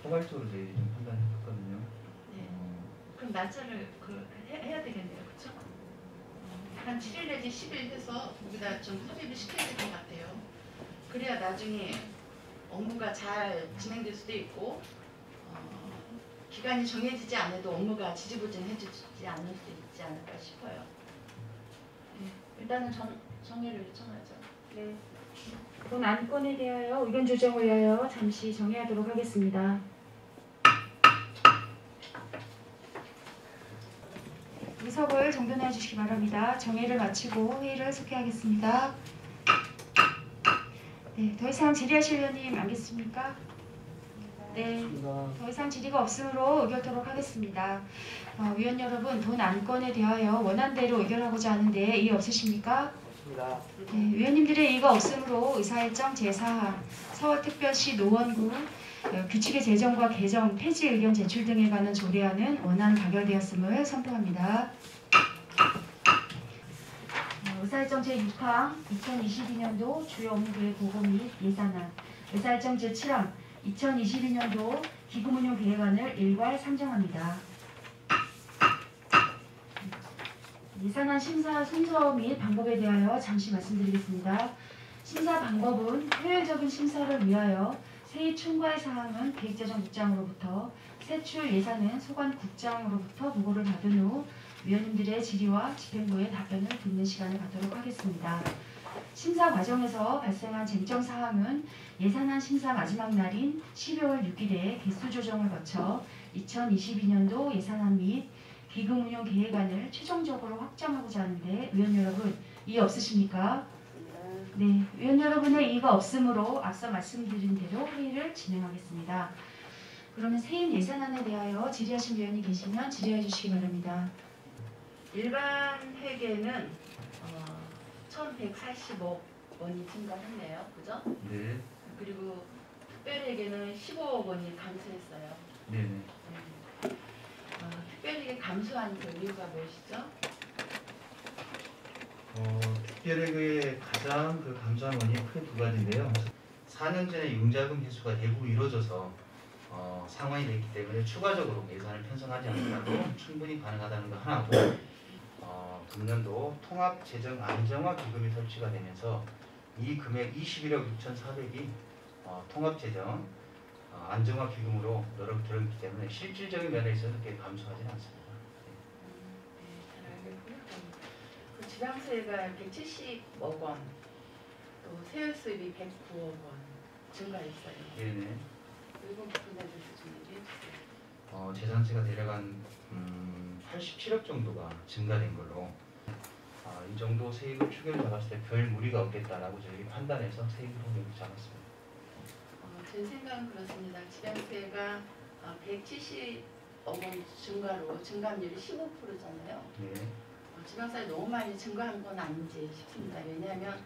포괄적으로 저희들이 좀 판단했거든요. 네. 그럼 날짜를 해야 되겠네요, 그렇죠? 한 7일 내지 10일 해서 거기다 좀 삽입을 시켜야 될 것 같아요. 그래야 나중에 업무가 잘 진행될 수도 있고 기간이 정해지지 않아도 업무가 지지부진해지지 않을 수도 있지 않을까 싶어요. 네. 일단은 정리를 요청하죠. 네. 본 안건에 대하여 의견 조정을 위하여 잠시 정의하도록 하겠습니다. 의석을 정돈해 주시기 바랍니다. 정회를 마치고 회의를 속회하겠습니다. 네, 더 이상 질의하실 의원님 안 계십니까? 네, 더 이상 질의가 없으므로 의결토록 하겠습니다. 위원 여러분, 본 안건에 대하여 원안대로 의결하고자 하는데 이의 없으십니까? 네, 위원님들의 이의가 없으므로 의사일정 제4항 서울특별시 노원구 규칙의 제정과 개정, 폐지 의견 제출 등에 관한 조례안은 원안 가결되었음을 선포합니다. 의사일정 제6항 2022년도 주요 업무계획 보고 및 예산안, 의사일정 제7항 2022년도 기금운용 계획안을 일괄 상정합니다. 예산안 심사 순서 및 방법에 대하여 잠시 말씀드리겠습니다. 심사 방법은 효율적인 심사를 위하여 세입 총괄 사항은 계획재정국장으로부터, 세출 예산은 소관국장으로부터 보고를 받은 후 위원님들의 질의와 집행부의 답변을 듣는 시간을 갖도록 하겠습니다. 심사 과정에서 발생한 쟁점 사항은 예산안 심사 마지막 날인 12월 6일에 개수 조정을 거쳐 2022년도 예산안 및 기금운용 계획안을 최종적으로 확정하고자 하는데 위원 여러분 이의 없으십니까? 네, 위원 여러분의 이의가 없으므로 앞서 말씀드린 대로 회의를 진행하겠습니다. 그러면 세입 예산안에 대하여 질의하신 위원이 계시면 질의해 주시기 바랍니다. 일반 회계는 1,140억 원이 증가했네요. 그죠? 네. 그리고 특별회계는 15억 원이 감소했어요. 네네. 특별회계 감소한 그 이유가 무엇이죠? 특별회계의 가장 감소한 원인이 크게 두 가지인데요. 4년 전에 융자금 회수가 대부분 이루어져서 상환이 됐기 때문에 추가적으로 예산을 편성하지 않더라도 충분히 가능하다는 거 하나고, 금년도 통합재정 안정화 기금이 설치가 되면서 이 금액 21억 6,400이 통합재정 안정화 기금으로 들어있기 때문에 실질적인 면에서 그렇게 감소하지는 않습니다. 네, 잘 알겠고요. 그 지방세가 170억 원, 또 세율 수입이 109억 원 증가했어요. 네네. 이번 부분에 대해서 좀 얘기해 주세요. 재산세가 대략 한 87억 정도가 증가된 걸로, 이 정도 세입을 추계를 잡았을 때 별 무리가 없겠다라고 저희 판단해서 세입을 잡았습니다. 제 생각은 그렇습니다. 지방세가 170억 원 증가로 증감률이 15%잖아요. 네. 지방세가 너무 많이 증가한 건 아닌지 싶습니다. 왜냐하면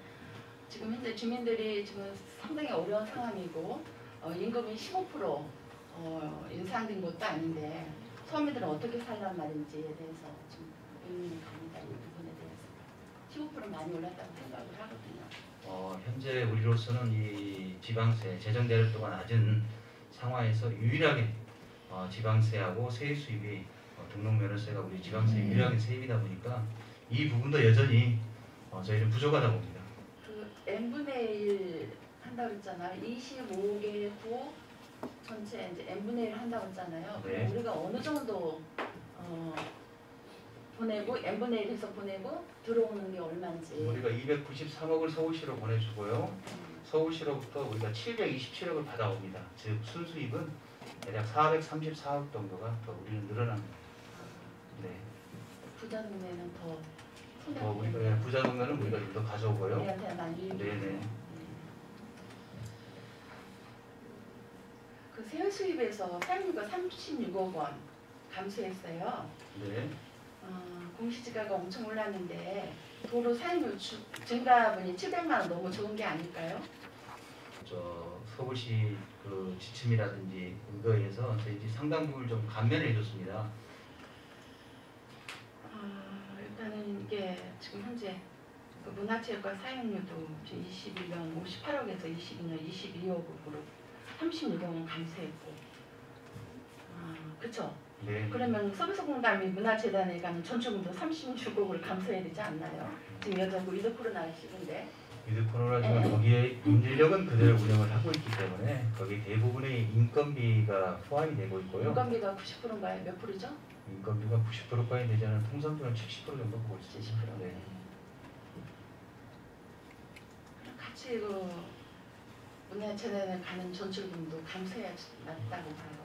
지금 현재 주민들이 지금 상당히 어려운 상황이고 임금이 15% 인상된 것도 아닌데 서민들은 어떻게 살란 말인지에 대해서 좀 의문이 갑니다. 이 부분에 대해서 15% 많이 올랐다고 생각을 하거든요. 현재 우리로서는 이 지방세 재정 대립도가 낮은 상황에서 유일하게 지방세하고 세입 수입이 등록면허세가 우리 지방세 유일하게 세입이다 보니까 이 부분도 여전히 저희는 부족하다 봅니다. 그 n분의 1 한다고 했잖아요. 25개 구 전체 이제 n분의 1 한다고 했잖아요. 네. 그럼 우리가 어느 정도 보내고 n분의 1 해서 보내고 들어오는 게 얼마인지. 우리가 293억을 서울시로 보내주고요. 서울시로부터 우리가 727억을 받아옵니다. 즉 순수입은 대략 434억 정도가 더 우리는 늘어납니다. 네. 부자 동네는 더 우리가 부자 동네는 우리가 좀 더 가져오고요. 우리한테 많이 유리해요. 네네. 그 세율 수입에서 사용료가 36억 원 감소했어요. 네. 공시지가가 엄청 올랐는데 도로 사용료 증가분이 700만 원 너무 적은 게 아닐까요? 서울시 그 지침이라든지 그거에서 저희 상당 부분을 좀 감면을 해줬습니다. 일단은 이게 지금 현재 그 문화체육관 사용료도 21년 58억에서 22년 22억으로 36억 원 감소했고, 그렇죠? 네. 그러면 서비스공단이 문화재단에 가는 전초금도 36억을 감소해야 되지 않나요? 지금 여전히 위드 코로나 시기인데. 위드 코로나지만 거기에 인력은 그대로 운영을 하고 있기 때문에 거기 대부분의 인건비가 포함이 되고 있고요. 인건비가 90%인가요? 몇 프로죠? 인건비가 90%까지 되지 않은 통상적으로 70% 정도 보고 있습니다. 70%. 네. 그럼 같이 그 문화재단에 가는 전출금도 감소해야 낫다고 봐요.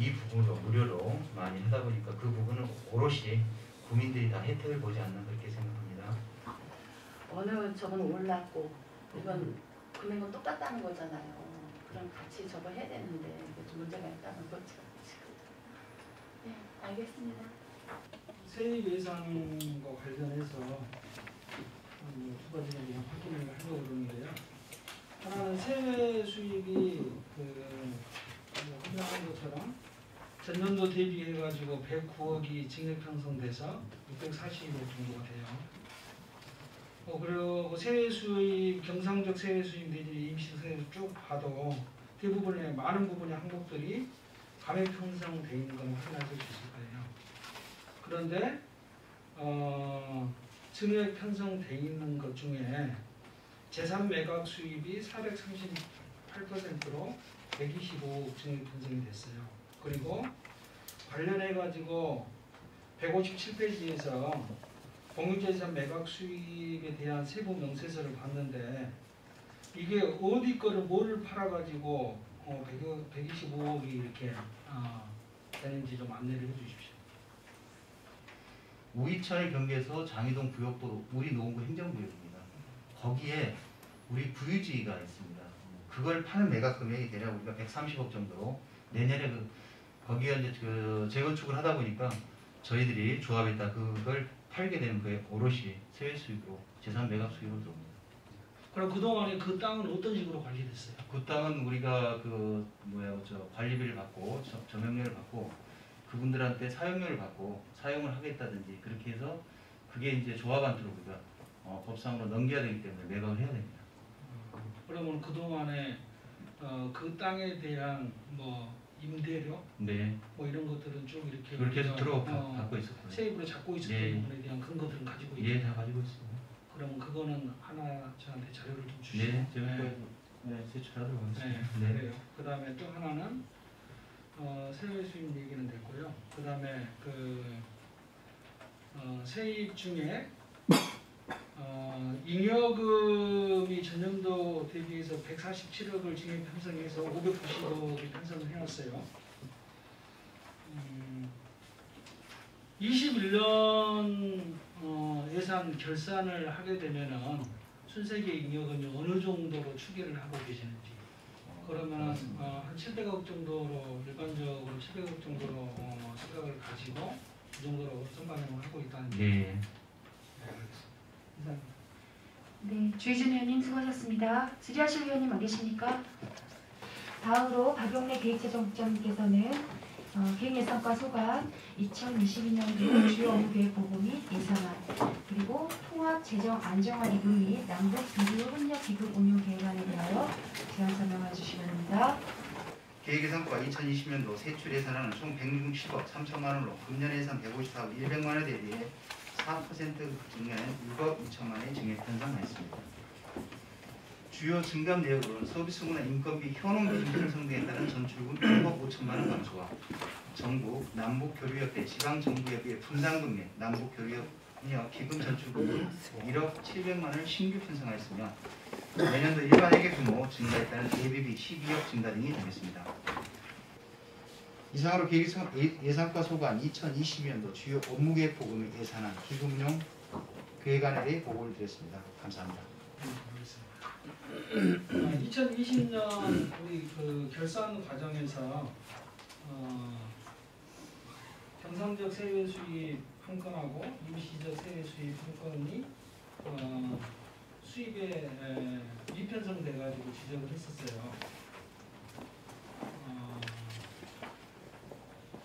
이 부분도 무료로 많이 하다 보니까 그 부분은 오롯이 국민들이 다 혜택을 보지 않나 그렇게 생각합니다. 어느 점은 올랐고 이건 금액은 똑같다는 거잖아요. 그럼 같이 저거 해야 되는데 이게 좀 문제가 있다는 거죠. 네, 알겠습니다. 세입 예산과 관련해서 두 가지를 그냥 확인을 하려고 그러는데요. 하나는 세외 수입이 확인한 것처럼 전년도 대비해가지고 109억이 증액 편성돼서 640억 정도가 돼요. 그리고 세외 수입, 경상적 세외 수입 내지 임시 세외 쭉 봐도 대부분의 많은 부분의 항목들이 감액 편성돼 있는 걸 확인하실 수 있을 거예요. 그런데 증액 편성돼 있는 것 중에 재산 매각 수입이 438%로 125억 증액 편성이 됐어요. 그리고 관련해 가지고 157페이지에서 공유재산 매각 수입에 대한 세부 명세서를 봤는데 이게 어디 거를 뭐를 팔아가지고 125억이 이렇게 되는지 좀 안내를 해주십시오. 우이천을 경계해서 장이동 구역도 우리 노원구 행정구역입니다. 거기에 우리 부유지가 있습니다. 그걸 파는 매각 금액이 대략 우리가 130억 정도로 내년에 거기에 이제 재건축을 하다 보니까 저희들이 조합에다 그걸 팔게 되는 거에 오롯이 세외 수익으로 재산 매각 수익으로 들어옵니다. 그럼 그동안에 그 땅은 어떤 식으로 관리됐어요? 그 땅은 우리가 관리비를 받고 점용료를 받고 그분들한테 사용료를 받고 사용을 하겠다든지 그렇게 해서 그게 이제 조합한테로 우리가 법상으로 넘겨야 되기 때문에 매각을 해야 됩니다. 그러면 그동안에 그 땅에 대한 임대료 네. 이런 것들은 쭉 이렇게 그렇게 해서 받고 있었고요. 세입으로 잡고 있었던 네. 부분에 대한 근거들은 가지고 있고. 예, 다 가지고 있습니다. 그럼 그거는 하나 저한테 자료를 좀 주시고. 네, 제가 제출하도록 하겠습니다. 네. 그래요. 그 다음에 또 하나는 세외 수입 얘기는 됐고요. 그 다음에 세입 중에 잉여금이 전년도 대비해서 147억을 증액 편성해서 590억이 편성을 해놨어요. 21년 예산 결산을 하게 되면은 순세계 잉여금이 어느 정도로 추계를 하고 계시는지. 그러면 한 700억 정도로 일반적으로 700억 정도로 생각을 가지고 그 정도로 선반영을 하고 있다는 네. 네, 알겠습니다. 이상입니다. 네, 주희준 의원님 수고하셨습니다. 질의하실 의원님 안 계십니까? 다음으로 박용래 계획재정국장님께서는 계획예산과 소관 2022년도 주요 업무 계획 보고 및 예산안 그리고 통합 재정 안정화 기금 및 남북 비교 협력 기금 운용 계획안에 대하여 제안 설명해 주시기 바랍니다. 계획예산과 2020년도 세출 예산안은 총 160억 3천만 원으로 금년 예산 154억 100만 원에 대비해 4% 증가한 6억 2천만 원의 증액 편성하였습니다. 주요 증감 내역으로는 서비스구나 인건비 현황 기준 편성에 따른 전출금 1억 5천만 원 감소와 전국 남북 교류협회 지방정부협회 분담금 및 남북 교류협력 기금 전출금 1억 700만 원을 신규 편성하였으며 내년도 일반 회계 규모 증가에 따른 예비비 12억 증가 등이 되겠습니다. 이상으로 계획예산과 소관 2020년도 주요 업무계획 보고 및 예산안 기금용 계획안에 대해 보고를 드렸습니다. 감사합니다. 2020년 우리 결산 과정에서 경상적 세외 수입 한 건하고 임시적 세외 수입 한 건이 수입에 미편성돼 가지고 지적을 했었어요.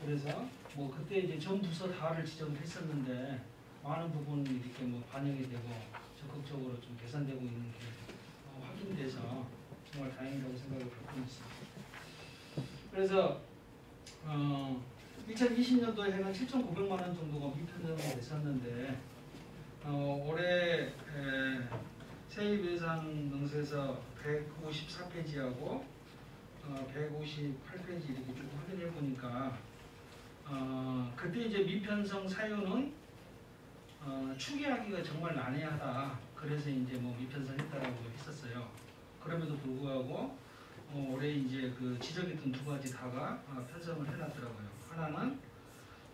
그래서 그때 이제 전 부서 다를 지적을 했었는데 많은 부분이 이렇게 반영이 되고 적극적으로 좀 개선되고 있는 게 확인돼서 정말 다행이라고 생각을 갖고 있습니다. 그래서 2020년도에는 7,900만 원 정도가 미편성이 됐었는데 올해 세입 예산 명세서 154페이지하고 158페이지 이렇게 쭉 확인해 보니까 그때 이제 미편성 사유는 추계하기가 정말 난해하다. 그래서 이제 미편성했다라고 했었어요. 그럼에도 불구하고 올해 이제 그 지적했던 두 가지 다가 편성을 해놨더라고요. 하나는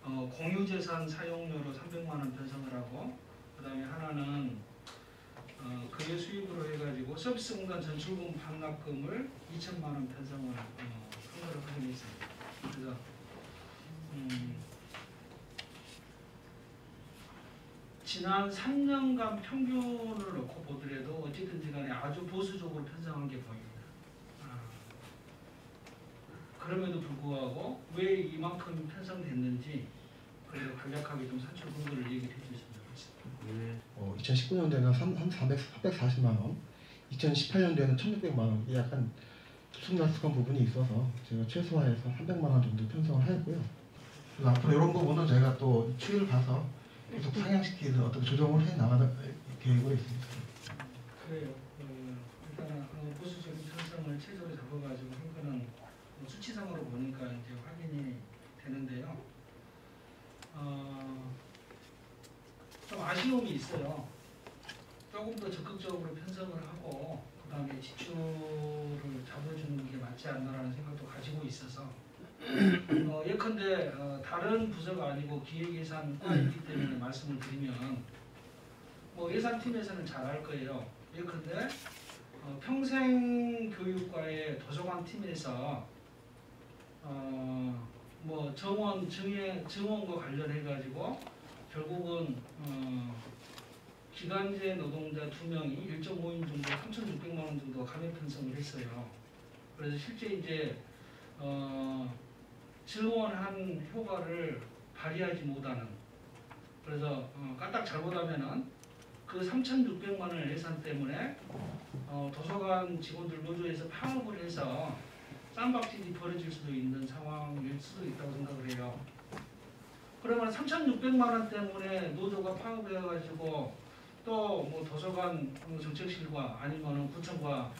공유재산 사용료로 300만 원 편성을 하고, 그다음에 하나는 거래 수입으로 해가지고 서비스 공간 전출금 반납금을 2천만 원 편성을 한 거를 확인했습니다. 그래서 지난 3년간 평균을 놓고 보더라도 어쨌든지 간에 아주 보수적으로 편성한 게 보입니다. 그럼에도 불구하고 왜 이만큼 편성됐는지 그래도 간략하게 좀 산출 근거를 얘기를 해주셨으면 좋겠습니다. 2019년도에는 한 440만 원, 2018년도에는 1,600만 원, 이게 약간 들쑥날쑥한 부분이 있어서 제가 최소화해서 300만 원 정도 편성을 하였고요. 그리고 앞으로 이런 부분은 저희가 또 추이를 봐서 계속 상향시키는 어떻게 조정을 해 나가는 계획으로 있습니다. 그래요. 일단은 보수적인 편성을 최저로 잡아가지고 한 거는 수치상으로 보니까 이제 확인이 되는데요. 좀 아쉬움이 있어요. 조금 더 적극적으로 편성을 하고 그 다음에 지출을 잡아주는 게 맞지 않나라는 생각도 가지고 있어서 예컨대 다른 부서가 아니고 기획예산과이기 때문에 말씀을 드리면 예산팀에서는 잘 알 거예요. 예컨대 평생교육과의 도서관 팀에서 정원과 관련해 가지고 결국은 기간제 노동자 2명이 1.5인 정도 3,600만 원 정도 감액 편성을 했어요. 그래서 실제 이제 증원한 효과를 발휘하지 못하는, 그래서 까딱 잘못하면은 그 3,600만 원의 예산 때문에 도서관 직원들 노조에서 파업을 해서 쌈박질이 벌어질 수도 있는 상황일 수도 있다고 생각을 해요. 그러면 3,600만 원 때문에 노조가 파업해가지고 또 도서관 정책실과 아니면 구청과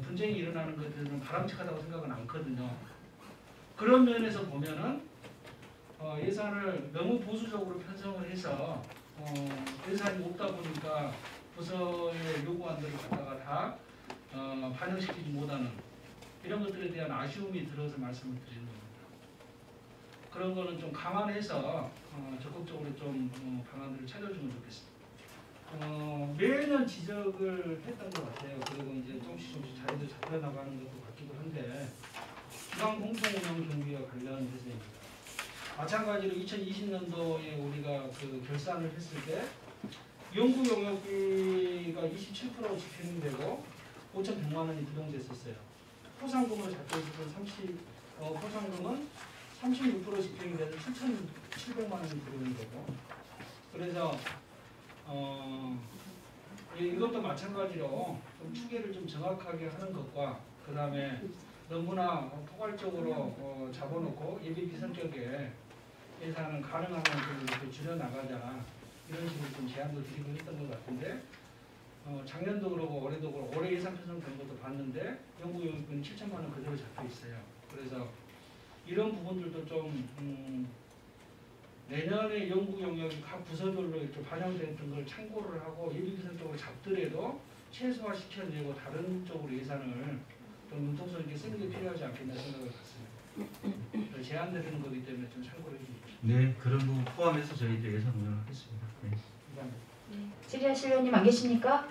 분쟁이 일어나는 것들은 바람직하다고 생각은 않거든요. 그런 면에서 보면은 예산을 너무 보수적으로 편성을 해서 예산이 없다 보니까 부서의 요구안들을 갖다가 다 반영시키지 못하는 이런 것들에 대한 아쉬움이 들어서 말씀을 드리는 겁니다. 그런 거는 좀 감안해서 적극적으로 좀 방안들을 찾아주면 좋겠습니다. 매년 지적을 했던 것 같아요. 그리고 이제 조금씩 자리도 잡혀나가는 것도 같기도 한데 기관 공통운영 경비와 관련해서입니다. 마찬가지로 2020년도에 우리가 결산을 했을 때 연구 용역비가 27% 집행되고 5,100만 원이 부정됐었어요. 포상금으로 잡혀있었던 포상금은 36% 집행이 돼서 7,700만 원이 들어오는 거고, 그래서 이것도 마찬가지로 좀 추계를 좀 정확하게 하는 것과 그 다음에 너무나 포괄적으로 잡아놓고 예비비 성격에 예산은 가능한 만큼 이렇게 줄여나가자 이런 식으로 좀 제안도 드리고 했던 것 같은데 작년도 그러고 올해도 그러고 올해 예산 편성된 것도 봤는데 연구용역은 7천만 원 그대로 잡혀 있어요. 그래서 이런 부분들도 좀 내년에 연구 용역이 각 부서별로 이렇게 반영됐던 걸 참고를 하고 예비비 성격으로 잡더라도 최소화 시켜내고 다른 쪽으로 예산을 좀 융통성 있게 쓰는 게 필요하지 않겠나 생각을 갖습니다. 제안드리는 거기 때문에 좀 참고를 해주십시오. 네, 그런 부분 포함해서 저희도 예산 운영하겠습니다. 네. 질의하실 의원님 안 계십니까?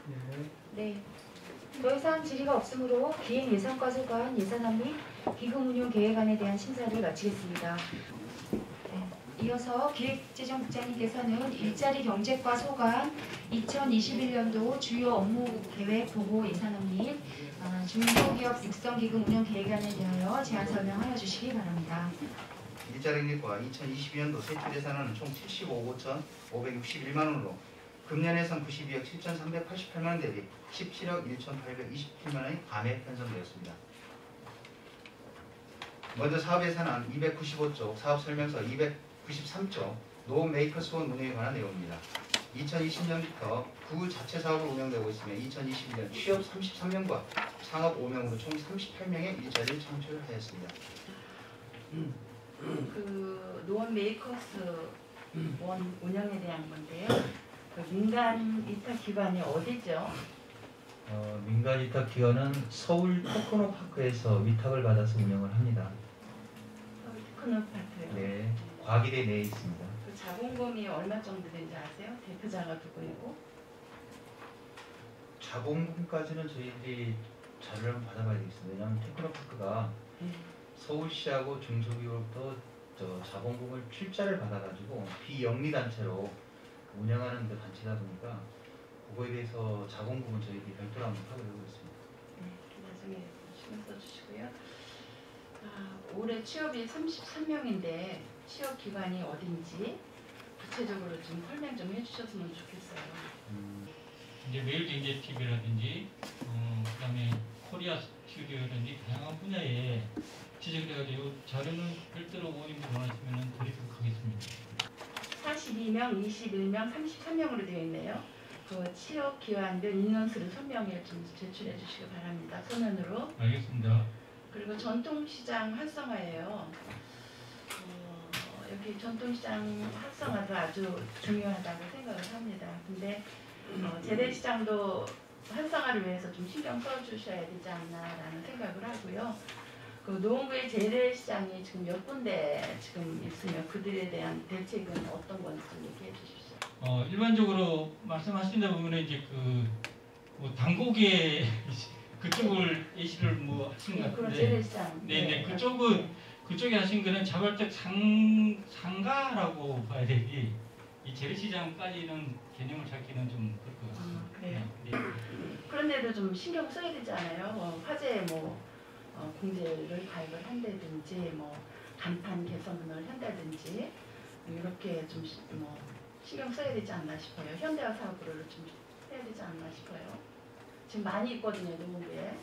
네. 더 이상 질의가 없으므로 기획예산과 소관 예산안 및 기금 운용 계획안에 대한 심사를 마치겠습니다. 네. 이어서 기획재정국장님께서는 일자리 경제과 소관 2021년도 주요 업무 계획 보고 예산안 및 중소기업 육성기금 운영 계획안에 대하여 제안 설명하여 주시기 바랍니다. 일자리경제과 2022년도 세출 예산안은 총 75억 561만 원으로 금년 예산 92억 7,388만 원 대비 17억 1,827만 원이 감액 편성되었습니다. 먼저 사업 예산안 295쪽, 사업 설명서 293쪽, 노 메이커스원 운영에 관한 내용입니다. 2020년부터 구 자체 사업을 운영되고 있으며 2021년 취업 33명과 창업 5명으로 총 38명의 일자리를 창출하였습니다. 노원 메이커스 원 운영에 대한 건데요. 민간 위탁 기관이 어디죠? 민간 위탁 기관은 서울 테크노파크에서 위탁을 받아서 운영을 합니다. 테크노파크요. 네, 과기대 내에 있습니다. 그 자본금이 얼마 정도 되는지 아세요? 대표자가 누구이고? 자본금까지는 저희들이 자료를 한번 받아봐야 되겠습니다. 왜냐하면 테크노파크가 서울시하고 중소기업부터 자본금을 출자를 받아가지고 비영리단체로 운영하는 그 단체다 보니까 그거에 대해서 자본금은 저희들이 별도로 한번 파악을 하고 있습니다. 네, 나중에 신경 써주시고요. 올해 취업이 33명인데 취업 기관이 어딘지 구체적으로 좀 설명 좀 해주셨으면 좋겠어요. 이제 매일경제TV라든지 그다음에 코리아 스튜디오라든지 다양한 분야에 지정돼가지고 자료는 별도로 의원님들 원하시면 드리도록 하겠습니다. 42명, 21명, 33명으로 되어 있네요. 그 취업 기관별 인원수를 설명해 좀 제출해 주시기 바랍니다. 서면으로. 알겠습니다. 그리고 전통시장 활성화예요. 여기 전통시장 활성화도 아주 중요하다고 생각을 합니다. 근데 재래시장도 활성화를 위해서 좀 신경 써주셔야 되지 않나라는 생각을 하고요. 그 노원구의 재래시장이 지금 몇 군데 지금 있으며 그들에 대한 대책은 어떤 건지 좀 얘기해 주십시오. 일반적으로 말씀하시다 보면 이제 뭐 당고개 그쪽을 예시를 뭐 하신 것 그런 같은데, 재래시장. 네네, 그쪽에 하신 거는 자발적 상가라고 봐야 되지. 이 재래시장까지는 개념을 잡기는 좀 그럴 것 같습니다. 그래요? 네. 그런데도 좀 신경 써야 되지 않아요? 화재 공제를 가입을 한다든지 간판 개선을 한다든지 이렇게 좀 신경 써야 되지 않나 싶어요. 현대화 사업으로 좀 해야 되지 않나 싶어요. 지금 많이 있거든요, 노원구에.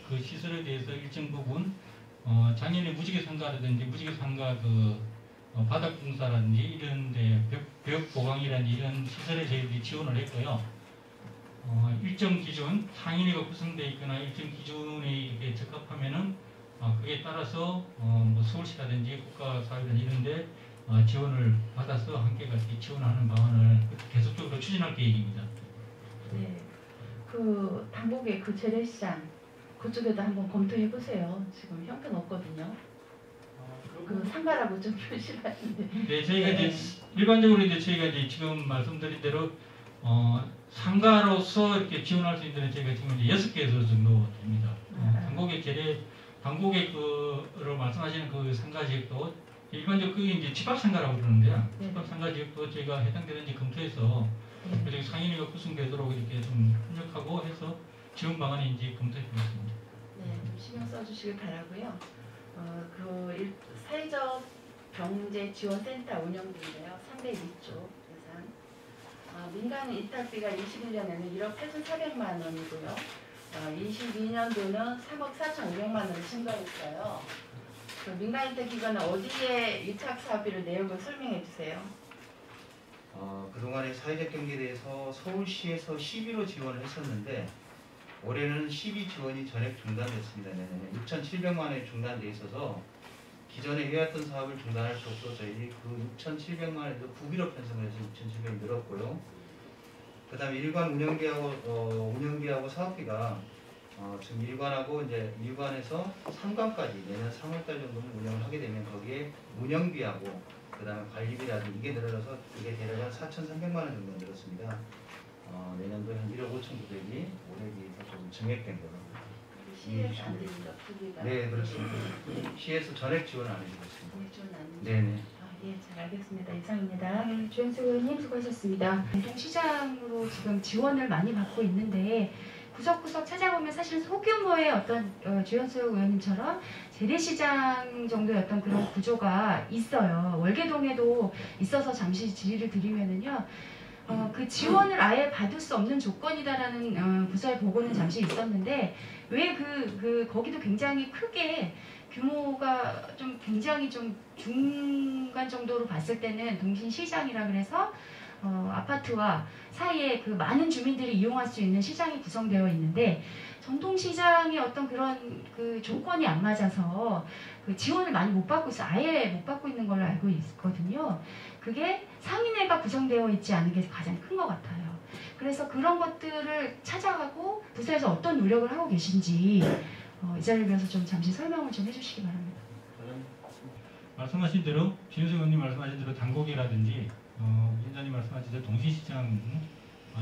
그 시설에 대해서 일정 부분 작년에 무지개 상가라든지 무지개 상가 바닥 공사라든지 이런데 벽 보강이라든지 이런 시설에 저희들이 지원을 했고요. 일정 기준 상인회가 구성되어 있거나 일정 기준에 이렇게 적합하면은 그에 따라서 뭐 서울시라든지 국가사회라든지 이런데 지원을 받아서 함께 같이 지원하는 방안을 계속적으로 추진할 계획입니다. 네, 그 당국의 그 재래시장 그쪽에도 한번 검토해 보세요. 지금 형편없거든요. 그 상가라고 좀 표시를 하는데. 네, 저희가 이제 일반적으로 저희가 이제 지금 말씀드린 대로 상가로서 이렇게 지원할 수 있는 저희가 지금 이제 6개소 정도 됩니다. 당국의 그로 말씀하시는 그 상가 지역도 일반적으로 그게 이제 집합 상가라고 그러는데요. 네. 집합 상가 지역도 저희가 해당되는지 검토해서 상인회가 구성되도록 이렇게 좀 협력하고 해서 지원 방안인지 검토해 보겠습니다. 네, 좀 신경 써주시길 바라고요. 사회적 경제지원센터 운영비인데요. 302조 예산. 민간 위탁비가 21년에는 1억 8,400만 원이고요. 22년도는 3억 4,500만 원을 증가했어요. 그 민간 위탁 기관은 어디에 위탁 사업비를 내역을 설명해 주세요. 그동안의 사회적 경제에 대해서 서울시에서 12로 지원을 했었는데 올해는 12 지원이 전액 중단됐습니다. 6,700만 원이 중단돼 있어서 기존에 해왔던 사업을 중단할 수 없어서 저희들이 그 6,700만 원에서 9기로 편성을 해서 6,700이 늘었고요. 그 다음에 일관 운영비하고 사업비가 지금 일관에서 3관까지 내년 3월달 정도는 운영을 하게 되면 거기에 운영비하고 그 다음에 관리비라든지 이게 늘어서 이게 대략 한 4,300만 원 정도 늘었습니다. 내년도에 한 1억 5,900이 올해 비해서 좀 증액된 거로. 시에서 안 됩니다. 부비가. 네, 그렇습니다. 시에서 전액 지원 안 해주고 있습니다. 네, 지원 안 해주고. 네네. 예, 잘 알겠습니다. 이상입니다. 네, 주현수 의원님 수고하셨습니다. 공동시장으로 지금 지원을 많이 받고 있는데 구석구석 찾아보면 사실 소규모의 어떤 주현수 의원님처럼 재래시장 정도의 어떤 그런 구조가 있어요. 월계동에도 있어서 잠시 질의를 드리면은요. 그 지원을 아예 받을 수 없는 조건이다라는 부서의 보고는 잠시 있었는데 왜 거기도 굉장히 크게 규모가 좀 굉장히 좀 중간 정도로 봤을 때는 동신시장이라 그래서 아파트와 사이에 그 많은 주민들이 이용할 수 있는 시장이 구성되어 있는데 전통시장의 어떤 그런 그 조건이 안 맞아서 그 지원을 많이 못 받고 있어 아예 못 받고 있는 걸로 알고 있거든요. 그게 상인회가 구성되어 있지 않은 게 가장 큰 것 같아요. 그래서 그런 것들을 찾아가고 부서에서 어떤 노력을 하고 계신지 이 자리를 빌어서 좀 잠시 설명을 좀 해주시기 바랍니다. 말씀하신 대로 김효수 의원님 말씀하신 대로 단골이라든지 위원장님 말씀하신 대로 동시시장,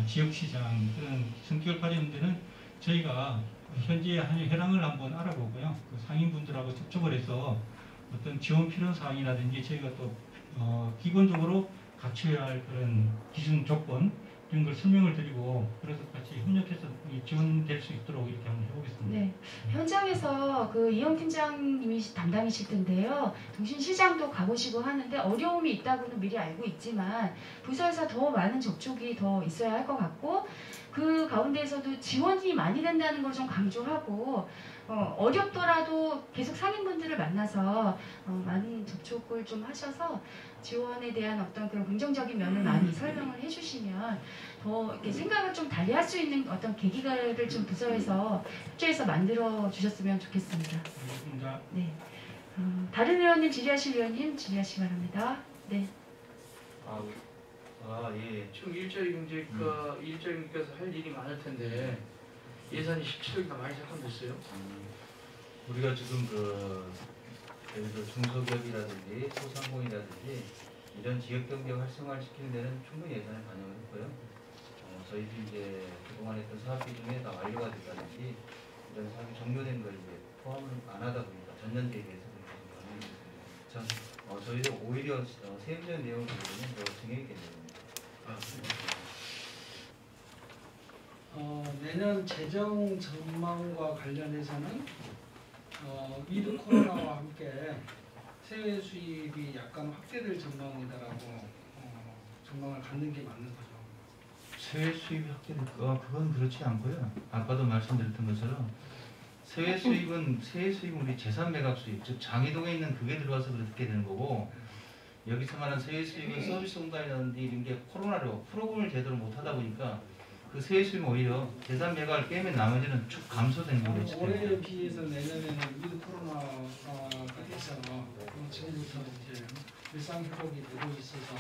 지역시장 그런 성격을 가지는 데는 저희가 현재 현황을 한번 알아보고요. 그 상인분들하고 접촉을 해서 어떤 지원 필요 사항이라든지 저희가 또 기본적으로 갖춰야 할 그런 기준 조건 이런 걸 설명을 드리고 그래서 같이 협력해서 지원될 수 있도록 이렇게 한번 해보겠습니다. 네, 현장에서 그 이영 팀장님이 담당이실 텐데요. 동신시장도 가보시고 하는데 어려움이 있다고는 미리 알고 있지만 부서에서 더 많은 접촉이 더 있어야 할 것 같고 그 가운데에서도 지원이 많이 된다는 걸 좀 강조하고 어렵더라도 계속 상인분들을 만나서 많은 접촉을 좀 하셔서 지원에 대한 어떤 그런 긍정적인 면을 많이 설명을 해주시면 더 이렇게 생각을 좀 달리할 수 있는 어떤 계기를 좀 부서에서 협조해서 만들어 주셨으면 좋겠습니다. 네, 다른 의원님 질의하실 의원님 질의하시기 바랍니다. 네. 예. 총 일자리경제께서 할 일이 많을 텐데 예산이 17억이나 많이 잠깐됐어요. 우리가 지금 예를 들어 중소기업이라든지 소상공인이라든지 이런 지역경제 활성화를 시키는 데는 충분히 예산을 반영을 했고요. 저희도 이제 그동안 했던 사업비 중에 다 완료가 됐다든지 이런 사업이 종료된 걸 이제 포함을 안 하다 보니까 전년 대비해서 그렇게 반영이 됐습니다. 저희도 오히려 세부적인 내용을 보면 더 증액했겠네요. 내년 재정 전망과 관련해서는 위드 코로나와 함께 세외 수입이 약간 확대될 전망이다라고 전망을 갖는 게 맞는 거죠. 세외 수입이 확대될까? 그건 그렇지 않고요. 아까도 말씀드렸던 것처럼 세외 수입은 우리 재산 매각 수입, 즉 장애동에 있는 그게 들어와서 그렇게 되는 거고 여기서 말하는 세외 수입은 서비스 공간이라든지 이런 게 코로나로 프로그램을 제대로 못 하다 보니까 그 세외 수입은 오히려 재산 매각을 빼면 나머지는 쭉 감소된 거로 올해에 비해서 내년에는 위드 코로나가 돼서 지금부터 이제 일상 회복이 되고 있어서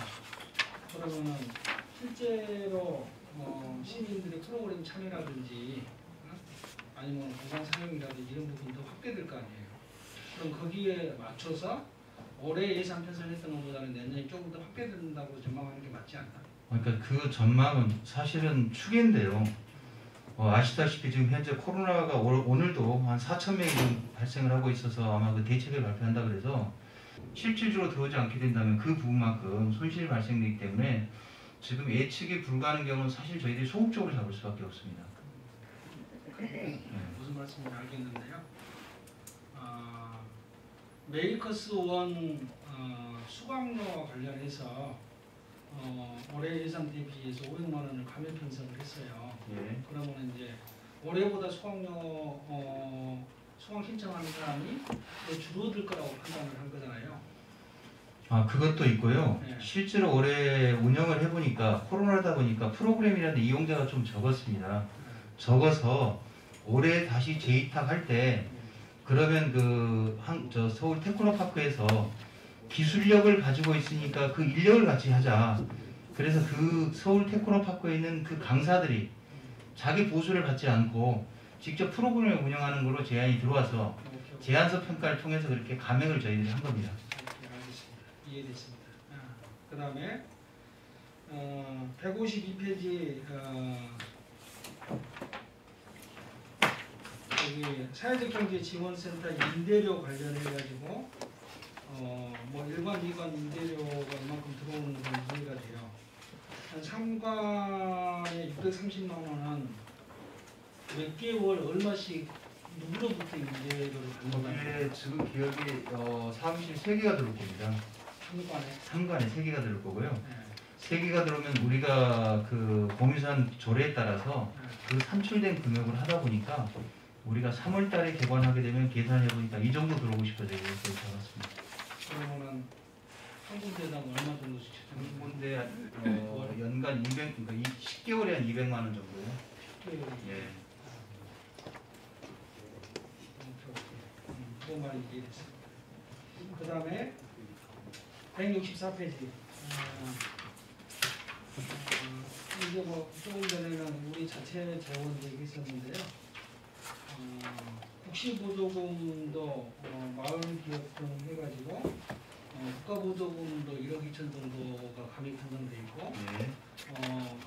그러면은 실제로 시민들의 프로그램 참여라든지 아니면 공간 사용이라든지 이런 부분이 더 확대될 거 아니에요. 그럼 거기에 맞춰서 올해 예산 편성했던 것보다는 내년에 조금 더 확대된다고 전망하는 게 맞지 않나? 그러니까 그 전망은 사실은 추계인데요. 아시다시피 지금 현재 코로나가 오늘도 한 4,000명이 좀 발생을 하고 있어서 아마 그 대책을 발표한다 그래서 실질적으로 들어오지 않게 된다면 그 부분만큼 손실이 발생되기 때문에 지금 예측이 불가능한 경우는 사실 저희들이 소극적으로 잡을 수밖에 없습니다. 무슨 말씀인지 알겠는데요. 메이커스 원 수강료와 관련해서 올해 예산 대비해서 500만 원을 감액 편성을 했어요. 예. 그러면 이제 올해보다 수강료 수강 신청하는 사람이 더 줄어들 거라고 판단을 한 거잖아요. 그것도 있고요. 네. 실제로 올해 운영을 해보니까 코로나다 보니까 프로그램이라는 이용자가 좀 적었습니다. 적어서 올해 다시 재입학할 때 그러면 저 서울 테크노파크에서 기술력을 가지고 있으니까 그 인력을 같이 하자. 그래서 그 서울 테크노파크에 있는 그 강사들이 자기 보수를 받지 않고 직접 프로그램을 운영하는 걸로 제안이 들어와서 제안서 평가를 통해서 그렇게 감액을 저희들이 한 겁니다. 알겠습니다. 이해됐습니다. 그 다음에 152페이지 여기 사회적 경제 지원센터 임대료 관련해가지고 뭐 일반 미관 임대료가 이만큼 들어오는 건 이해가 돼요. 한 3관에 630만 원은 몇 개월 얼마씩 누구로부터 임대료를 받는 거예요? 지금 기업이 사무실 3개가 들어올 겁니다. 3관에 3개가 들어올 거고요. 3개가 들어오면 우리가 그 공유산 조례에 따라서 그 산출된 금액을 하다 보니까 우리가 3월 달에 개관하게 되면 계산해 보니까 이 정도 들어오고 싶어서 이렇게 잡았습니다. 그러면은 평균대당 얼마 정도씩 책정해요? 근데 연간 200, 그러니까 10개월에 한 200만 원 정도요. 10개월이. 예. 그것만 이해했어요. 그 다음에 164페이지. 이게 뭐 조금 전에는 우리 자체 재원 얘기했었는데요. 국시보조금도 마을기업 등 해가지고 국가보조금도 1억 2천 정도가 감액 편성돼 있고 예.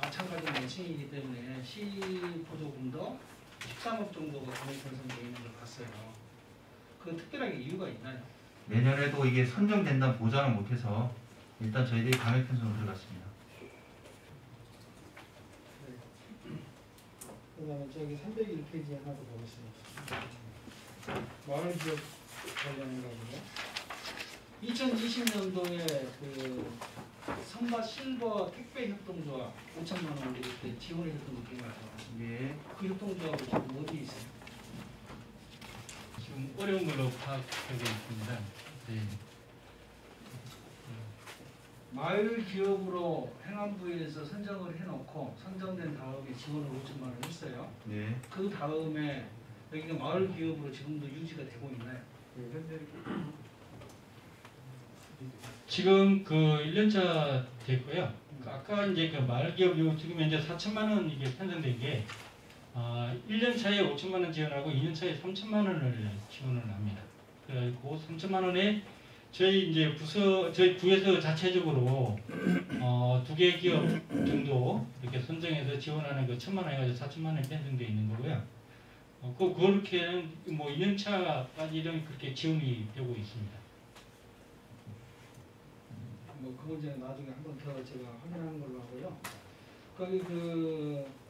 마찬가지 매칭이기 때문에 시보조금도 13억 정도가 감액 편성돼 있는 걸 봤어요. 그 특별하게 이유가 있나요? 내년에도 이게 선정된다는 보장을 못해서 일단 저희들이 감액 편성을 들어갔습니다. 그다음에 저기 301페이지 하나 더 보겠습니다. 마을기업 관련해가지고 2020년도에 그 선박 실버 택배 협동조합 5천만 원 이렇게 지원해줬던 거 기억나죠? 예. 그 협동조합이 지금 어디 있어요? 지금 어려운 걸로 파악되고 있습니다. 네. 마을 기업으로 행안부에서 선정을 해놓고 선정된 다음에 지원을 5천만 원 했어요. 네. 그 다음에 여기가 마을 기업으로 지금도 유지가 되고 있나요? 지금 그 1년차 됐고요. 아까 이제 그 마을기업 요 지금 현재 4천만 원 이게 편성된 게 1년차에 5천만 원 지원하고 2년차에 3천만 원을 지원을 합니다. 그 3천만 원에 저희 이제 저희 구에서 자체적으로 2개 기업 정도 이렇게 선정해서 지원하는 그 1천만 원 해가지고 4천만 원이 편성되어 있는 거고요. 그렇게는 뭐 2년차까지 이런 그렇게 지원이 되고 있습니다. 뭐 그건 이제 나중에 한 번 더 제가 확인하는 걸로 하고요. 거기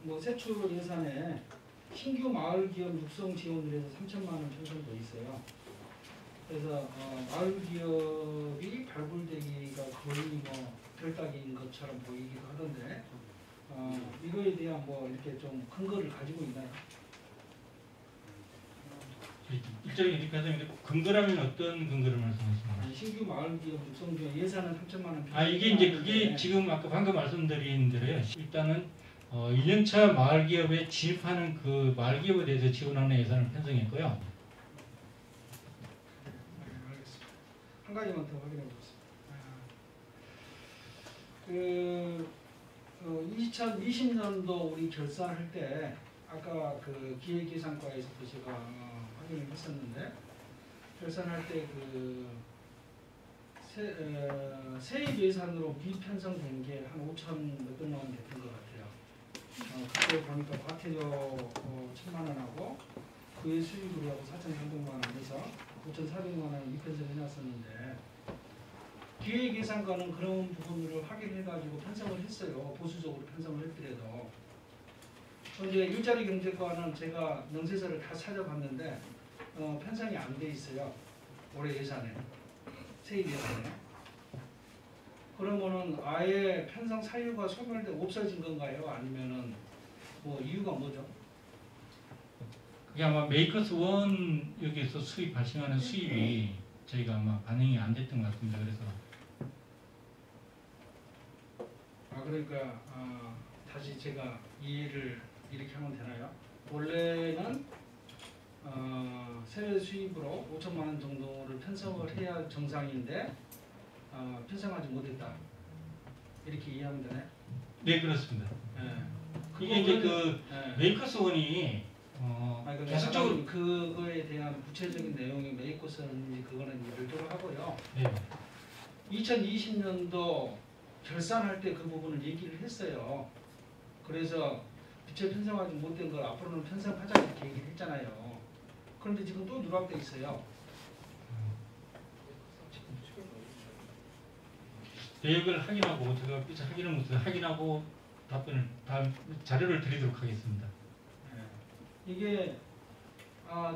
뭐 세출 예산에 신규 마을 기업 육성 지원을 해서 3천만 원 편성돼 있어요. 그래서 마을 기업이 발굴되기가 거의 뭐 별따기인 것처럼 보이기도 하던데 이거에 대한 뭐 이렇게 좀 근거를 가지고 있나요? 일정이 이렇게 하자면 근거라면 어떤 근거를 말씀하시나요? 신규 마을 기업 육성 지원 예산은 3천만 원. 이게 이제 그게 지금 아까 방금 말씀드린 대로요. 일단은 1년차 마을 기업에 진입하는 그 마을 기업에 대해서 지원하는 예산을 편성했고요. 알겠습니다. 한 가지만 더 확인해 보겠습니다. 2020년도 우리 결산할 때 아까 그 기획예산과에서도 제가 확인을 했었는데 결산할 때 그 세입 예산으로 미편성된 게 한 5천 몇백만 원 됐던 것 같아요. 그때 보니까 과태료 1,000만 원하고 그의 수익으로 하고 4,300만 원 해서 5,400만 원 미편성 해놨었는데 기획예산과는 그런 부분을 확인해가지고 편성을 했어요. 보수적으로 편성을 했더라도 이제 일자리 경제과는 제가 명세서를 다 찾아봤는데 편성이 안 돼 있어요. 올해 예산에 세입 예산에. 그러면은 아예 편성 사유가 소멸돼 없어진 건가요? 아니면은 뭐 이유가 뭐죠? 그게 아마 메이커스 원 여기에서 수입 발생하는 수입이 저희가 아마 반영이 안 됐던 것 같습니다. 그래서 그러니까 다시 제가 이해를 이렇게 하면 되나요? 원래는 세외 수입으로 5천만 원 정도를 편성을 해야 정상인데 편성하지 못했다. 이렇게 이해하면 되나요? 네, 그렇습니다. 이게 이제 그 메이커스 원이 계속적으로 그거에 대한 구체적인 내용이 메이커스인지 그거는 별도로 하고요. 네. 2020년도 결산할 때 그 부분을 얘기를 했어요. 그래서 부채 편성하지 못된 걸 앞으로는 편성하자 이렇게 얘기를 했잖아요. 그런데 지금 또 누락돼 있어요. 내역을 확인하고 제가 확인을 못해서 확인하고 답변을 다음 자료를 드리도록 하겠습니다. 이게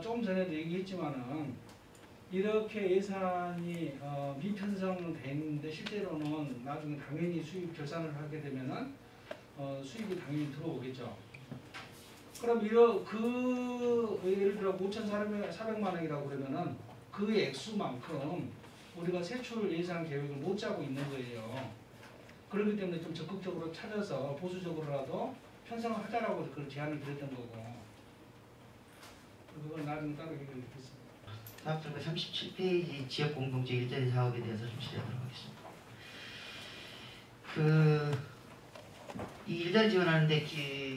조금 전에도 얘기했지만은 이렇게 예산이 미편성돼 있는데 실제로는 나중에 당연히 수입 결산을 하게 되면은 수입이 당연히 들어오겠죠. 그럼 예를 들어 5,400만 원이라고 그러면은 그 액수만큼 우리가 세출 예산 계획을 못 짜고 있는 거예요. 그렇기 때문에 좀 적극적으로 찾아서 보수적으로라도 편성을 하자라고 그런 제안을 드렸던 거고, 그건 나중에 따로 얘기를 했습니다. 다음 그 37페이지 지역 공동체 일자리 사업에 대해서 좀 질의하도록 하겠습니다. 이 일자리 지원하는데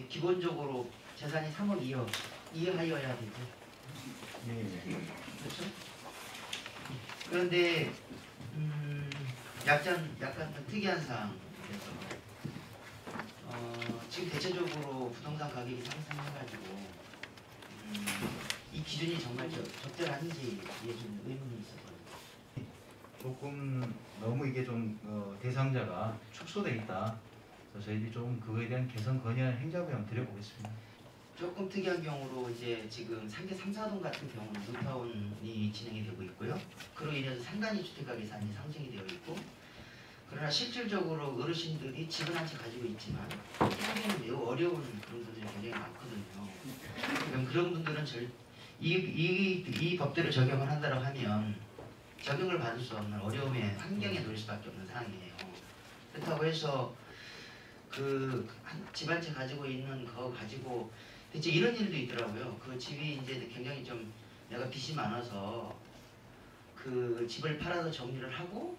기본적으로 재산이 3억 2억 이하여야 되죠. 그렇죠? 그런데 약간 좀 특이한 사항에서 지금 대체적으로 부동산 가격이 상승해가지고 이 기준이 정말 적절한지 이게 좀 의문이 있어서 조금 너무 이게 좀 대상자가 축소돼 있다. 그래서 저희들이 좀 그거에 대한 개선 건의안 행자부 한번 드려보겠습니다. 조금 특이한 경우로 이제 지금 상계 3, 4동 같은 경우는 뉴타운이 진행이 되고 있고요. 그로 인해서 상단위 주택가 계산이 상승이 되어 있고, 그러나 실질적으로 어르신들이 집을 한 채 가지고 있지만 생계는 매우 어려운 그런 분들이 굉장히 많거든요. 그럼 그런 분들은 이 법대로 적용을 한다고 하면 적용을 받을 수 없는 어려움의 환경에 놓일 수밖에 없는 상황이에요. 그렇다고 해서 집 한 채 가지고 있는 거 가지고 대체 이런 일도 있더라고요. 그 집이 이제 굉장히 좀 내가 빚이 많아서 그 집을 팔아서 정리를 하고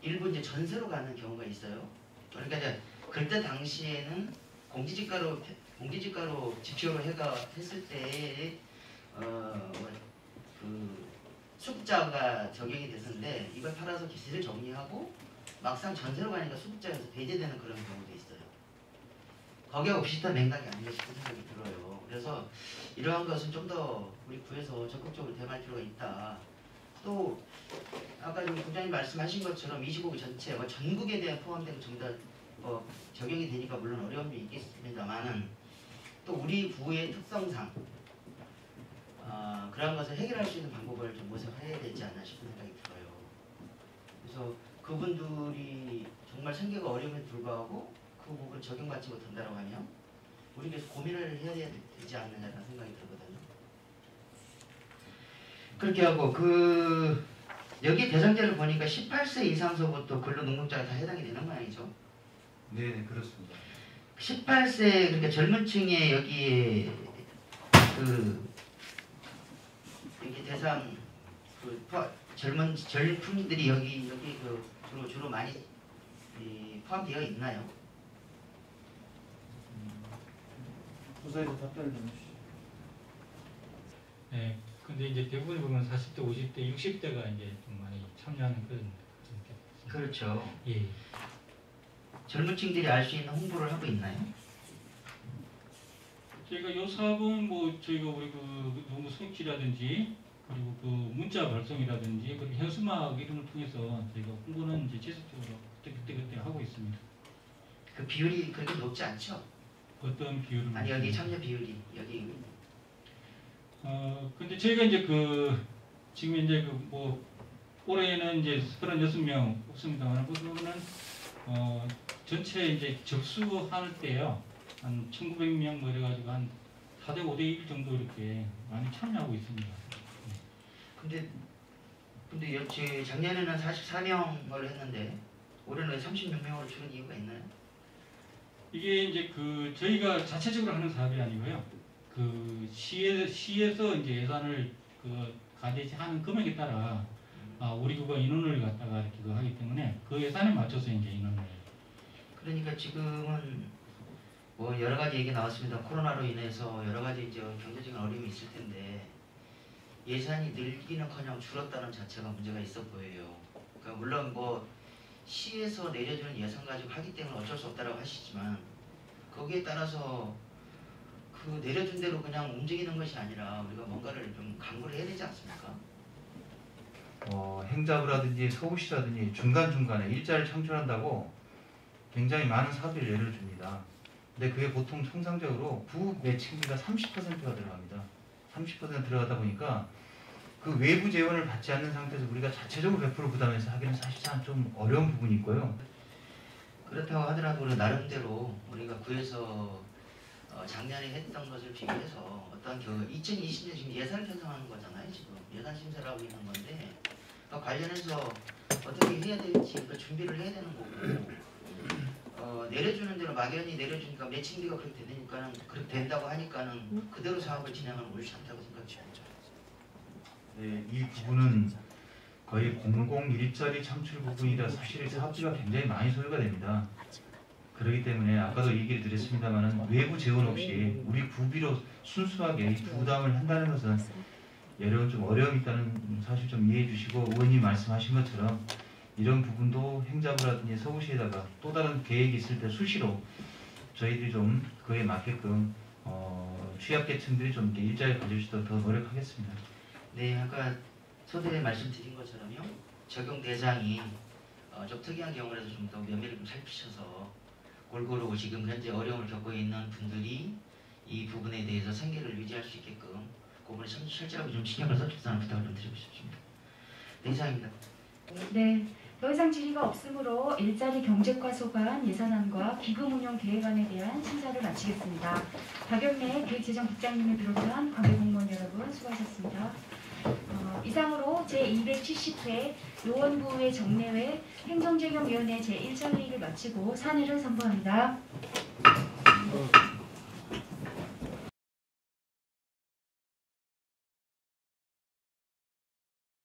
일부 이제 전세로 가는 경우가 있어요. 그러니까 이제 그때 당시에는 공시지가로 지표로 했을 때 그 수급자가 적용이 됐었는데 이걸 팔아서 기세를 정리하고 막상 전세로 가니까 수급자에서 배제되는 그런 경우도 있어요. 거기하고 비슷한 맥락이 아닌가 싶은 생각이 들어요. 그래서 이러한 것은 좀 더 우리 구에서 적극적으로 대응할 필요가 있다. 또 아까 좀 부장님 말씀하신 것처럼 25구 전체 전국에 대한 포함된 정답 적용이 되니까 물론 어려움이 있겠습니다만은 또 우리 구의 특성상 그런 것을 해결할 수 있는 방법을 좀 모색해야 되지 않나 싶은 생각이 들어요. 그래서 그분들이 정말 생계가 어려움에도 불구하고 그 부분 적용받지 못한다고 하면 우리께서 고민을 해야 되지 않느냐라는 생각이 들거든요. 그렇게 하고 여기 대상자를 보니까 18세 이상서부터 근로능력자가 다 해당이 되는 모양이죠. 네, 그렇습니다. 18세 그러니까 젊은 층에 여기에 여기 대상 젊은이들이 여기 주로 많이 포함되어 있나요? 부서에서 답변을 좀 해주시죠. 네, 근데 이제 대부분 보면 40대, 50대, 60대가 이제 좀 많이 참여하는 그런 그렇죠. 예. 젊은 층들이 알 수 있는 홍보를 하고 있나요? 저희가 이 사업은 저희가 우리 그 노무 수익지라든지 그리고 그 문자 발송이라든지 그리고 현수막 이런 걸 통해서 저희가 홍보는 이제 지속적으로 그때 하고 있습니다. 그 비율이 그렇게 높지 않죠? 어떤 비율은? 아니 여기 참여 비율이 여기. 근데 저희가 이제 지금 이제 올해는 이제 36명 없습니다만 그거는 전체 이제 접수할 때요 한 1,900명 이래가지고 한 4대 5대 1 정도 이렇게 많이 참여하고 있습니다. 근데 작년에는 44명을 했는데 올해는 왜 36명으로 줄은 이유가 있나요? 이게 이제 저희가 자체적으로 하는 사업이 아니고요. 시에서 이제 예산을 가제하는 금액에 따라 우리 구가 인원을 갖다가 이렇게 하기 때문에 그 예산에 맞춰서 이제 인원을. 그러니까 지금은 여러 가지 얘기 나왔습니다. 코로나로 인해서 여러 가지 이제 경제적인 어려움이 있을 텐데 예산이 늘기는커녕 줄었다는 자체가 문제가 있어 보여요. 그러니까 물론 시에서 내려주는 예산 가지고 하기 때문에 어쩔 수 없다고 하시지만 거기에 따라서 내려준 대로 그냥 움직이는 것이 아니라 우리가 뭔가를 좀 강구를 해야 되지 않습니까? 행자부라든지 서울시라든지 중간중간에 일자리를 창출한다고 굉장히 많은 사업을 예를 줍니다. 근데 그게 보통 통상적으로 구 매칭비가 30%가 들어갑니다. 30% 들어가다 보니까 그 외부 재원을 받지 않는 상태에서 우리가 자체적으로 100% 부담해서 하기는 사실상 좀 어려운 부분이 있고요. 그렇다고 하더라도 우리 나름대로 우리가 구에서 작년에 했던 것을 비교해서 어떤 2020년 지금 예산을 편성하는 거잖아요. 지금 예산 심사를 하고 있는 건데 관련해서 어떻게 해야 될지 그 준비를 해야 되는 거고 내려주는 대로 막연히 내려주니까 매칭비가 그렇게 되니까는 그렇게 된다고 하니까는 그대로 사업을 진행하는 옳지 않다고 생각합니다. 네, 이 부분은 거의 공공 일자리 창출 부분이라 사실 사업비가 굉장히 많이 소요가 됩니다. 그렇기 때문에 아까도 얘기를 드렸습니다만 외부 재원 없이 우리 구비로 순수하게 이 부담을 한다는 것은 좀 어려움이 있다는 사실 좀 이해해 주시고 의원님 말씀하신 것처럼 이런 부분도 행자부라든지 서울시에다가 또 다른 계획이 있을 때 수시로 저희들이 좀 그에 맞게끔 취약계층들이 좀 이렇게 일자리 가질 수 있도록 더 노력하겠습니다. 네, 아까 서두에 말씀드린 것처럼요. 적용 대상이 좀 특이한 경우라서 좀 더 면밀히 좀 살피셔서 골고루 지금 현재 어려움을 겪고 있는 분들이 이 부분에 대해서 생계를 유지할 수 있게끔 그부분에 실제로 좀 신경을 써주시다는 부탁을 좀 드리고 싶습니다. 네, 이상입니다. 네, 더 이상 질의가 없으므로 일자리 경제과 소관 예산안과 기금 운용 계획안에 대한 심사를 마치겠습니다. 박영래 기획재정국장님을 비롯한 관계 공무원 여러분 수고하셨습니다. 이상으로 제270회 노원구의 정례회 행정재경위원회 제1차 회의를 마치고 산회를 선포합니다.